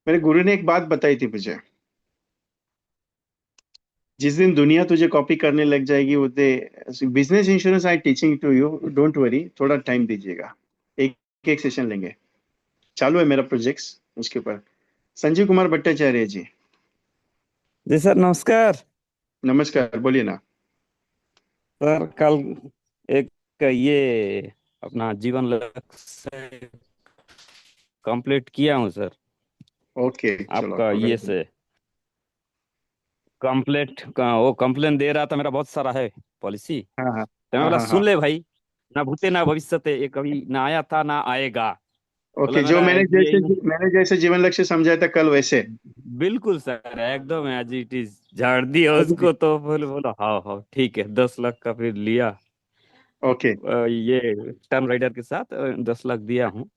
मेरे गुरु ने एक बात बताई थी मुझे, जिस दिन दुनिया तुझे कॉपी करने लग जाएगी वो दे। Business insurance I teaching to you, don't worry, थोड़ा टाइम दीजिएगा, एक एक सेशन लेंगे। चालू है मेरा प्रोजेक्ट्स उसके ऊपर। संजीव कुमार भट्टाचार्य जी, जी सर, नमस्कार। नमस्कार, बोलिए ना। सर कल एक ये अपना जीवन लक्ष्य कंप्लीट किया हूँ सर। ओके, चलो आपका ये congratulations। से कंप्लीट का वो कंप्लेन दे रहा था, मेरा बहुत सारा है पॉलिसी। हाँ हाँ तो मैं हाँ बोला हाँ हाँ। सुन ले भाई, ना भूते ना भविष्यते, ये कभी ना आया था ना आएगा। ओके, बोला जो मेरा एसबीआई में। मैंने जैसे जीवन लक्ष्य समझाया था कल वैसे। बिल्कुल सर, एकदम एज इट इज झाड़ दिया अभी उसको। तो बोले बोला हाँ हाँ ठीक है, 10 लाख का फिर लिया। ओके ये टर्म राइडर के साथ 10 लाख दिया हूँ।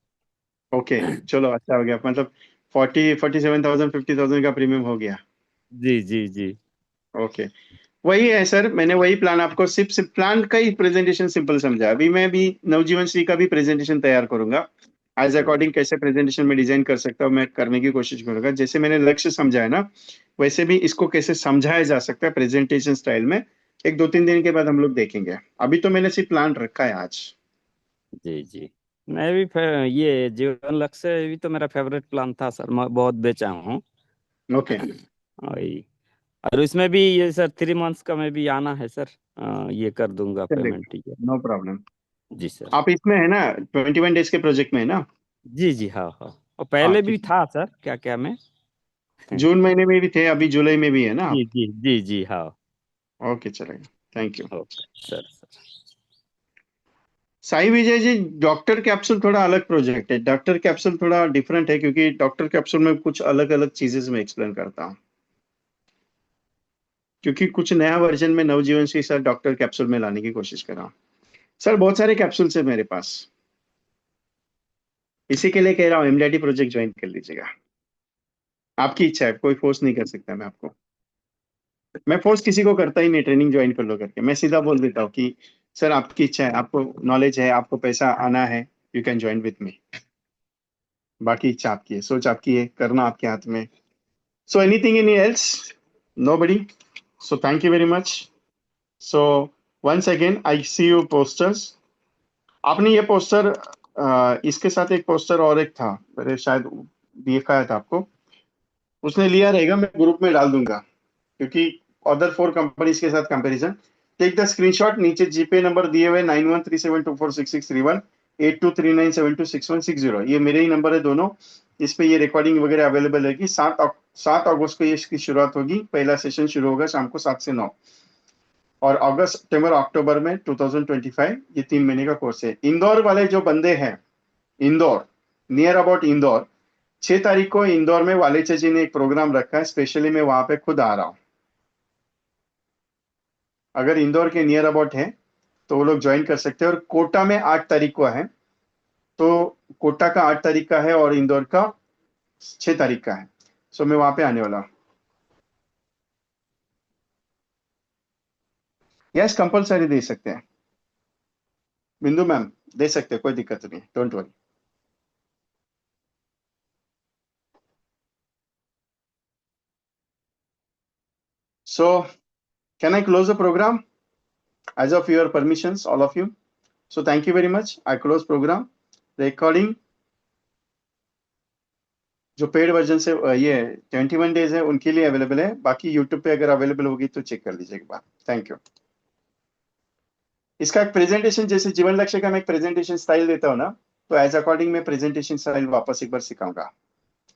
ओके, चलो अच्छा हो गया, मतलब 47,000 50,000 का प्रीमियम हो गया। जी जी जी। ओके, वही है सर, मैंने वही प्लान आपको, सिर्फ प्लान का ही प्रेजेंटेशन सिंपल समझा। अभी मैं भी नवजीवन श्री का भी प्रेजेंटेशन तैयार करूंगा, एज जी अकॉर्डिंग कैसे प्रेजेंटेशन में डिजाइन कर सकता हूँ मैं, करने की कोशिश करूंगा। जैसे मैंने लक्ष्य समझा है ना, वैसे भी इसको कैसे समझाया जा सकता है प्रेजेंटेशन स्टाइल में, एक 2-3 दिन के बाद हम लोग देखेंगे। अभी तो मैंने सिर्फ प्लान रखा है आज। जी जी। मैं भी ये जीवन लक्ष्य भी तो मेरा फेवरेट प्लान था सर, मैं बहुत बेचा हूँ। ओके, वही। और इसमें भी ये सर 3 मंथ्स का मैं भी आना है सर। ये कर दूंगा चलेगा, पेमेंट, ठीक है। No problem. जी सर। आप इसमें है ना, 21 डेज के प्रोजेक्ट में है ना? जी जी, हाँ हाँ। और हाँ पहले भी ठीक है। था सर, क्या क्या में। जून महीने में भी थे, अभी जुलाई में भी है ना जी आप? जी जी जी, हाँ। ओके चलेगा, thank you. Okay sir sir. Sai Vijay ji, doctor capsule थोड़ा अलग प्रोजेक्ट है, डॉक्टर कैप्सूल थोड़ा डिफरेंट है, क्योंकि डॉक्टर कैप्सूल में कुछ अलग अलग चीजें मैं एक्सप्लेन करता हूँ, क्योंकि कुछ नया वर्जन में नवजीवन के साथ डॉक्टर कैप्सूल में लाने की कोशिश कर रहा हूँ। सर बहुत सारे कैप्सूल्स है मेरे पास, इसी के लिए कह रहा हूँ एमडीआईटी प्रोजेक्ट ज्वाइन कर लीजिएगा। आपकी इच्छा है, कोई फोर्स नहीं कर सकता मैं आपको। मैं फोर्स किसी को करता ही नहीं ट्रेनिंग ज्वाइन कर लो करके, मैं सीधा बोल देता हूँ कि सर आपकी इच्छा है, आपको नॉलेज है, आपको पैसा आना है, you can join with me. बाकी इच्छा आपकी है, सोच आपकी है, करना आपके हाथ में। So anything in else? Nobody? So thank you very much. So once again I see you posters. आपने ये पोस्टर, इसके साथ एक पोस्टर और एक था मेरे, शायद दिखाया था आपको, उसने लिया रहेगा, मैं ग्रुप में डाल दूंगा, क्योंकि अदर 4 कंपनीज के साथ कंपैरिजन। टेक द स्क्रीनशॉट, नीचे जीपे नंबर दिए हुए 9137246631, 8239726160, ये मेरे ही नंबर है दोनों। इस पे ये रिकॉर्डिंग वगैरह अवेलेबल है कि 7 अगस्त को ये इसकी शुरुआत होगी, पहला सेशन शुरू होगा शाम को 7 से 9, और अगस्त सितंबर अक्टूबर में 2025 ये 3 महीने का कोर्स है। इंदौर वाले जो बंदे हैं, इंदौर, नियर अबाउट इंदौर, 6 तारीख को इंदौर में वालेचा जी ने एक प्रोग्राम रखा है, स्पेशली मैं वहां पे खुद आ रहा हूँ। अगर इंदौर के नियर अबाउट है तो वो लोग ज्वाइन कर सकते हैं। और कोटा में 8 तारीख को है, तो कोटा का 8 तारीख का है और इंदौर का 6 तारीख का है। सो मैं वहां पे आने वाला हूँ। यस, कंपलसरी दे सकते हैं बिंदु मैम, दे सकते हैं, कोई दिक्कत नहीं, don't worry. So can I close the program as of your permissions all of you? So thank you very much, I close program. Recording जो पेड वर्जन से ये 21 डेज है उनके लिए अवेलेबल है, बाकी यूट्यूब पे अगर अवेलेबल होगी तो चेक कर लीजिए एक बार। Thank you. इसका एक प्रेजेंटेशन, जैसे जीवन लक्ष्य का मैं एक प्रेजेंटेशन स्टाइल देता हूँ ना, तो एज अकॉर्डिंग मैं प्रेजेंटेशन स्टाइल वापस एक बार सिखाऊंगा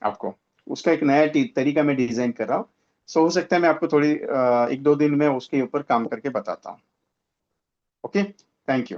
आपको। उसका एक नया तरीका मैं डिजाइन कर रहा हूँ। सो हो सकता है मैं आपको थोड़ी 1-2 दिन में उसके ऊपर काम करके बताता हूँ। Okay, thank you.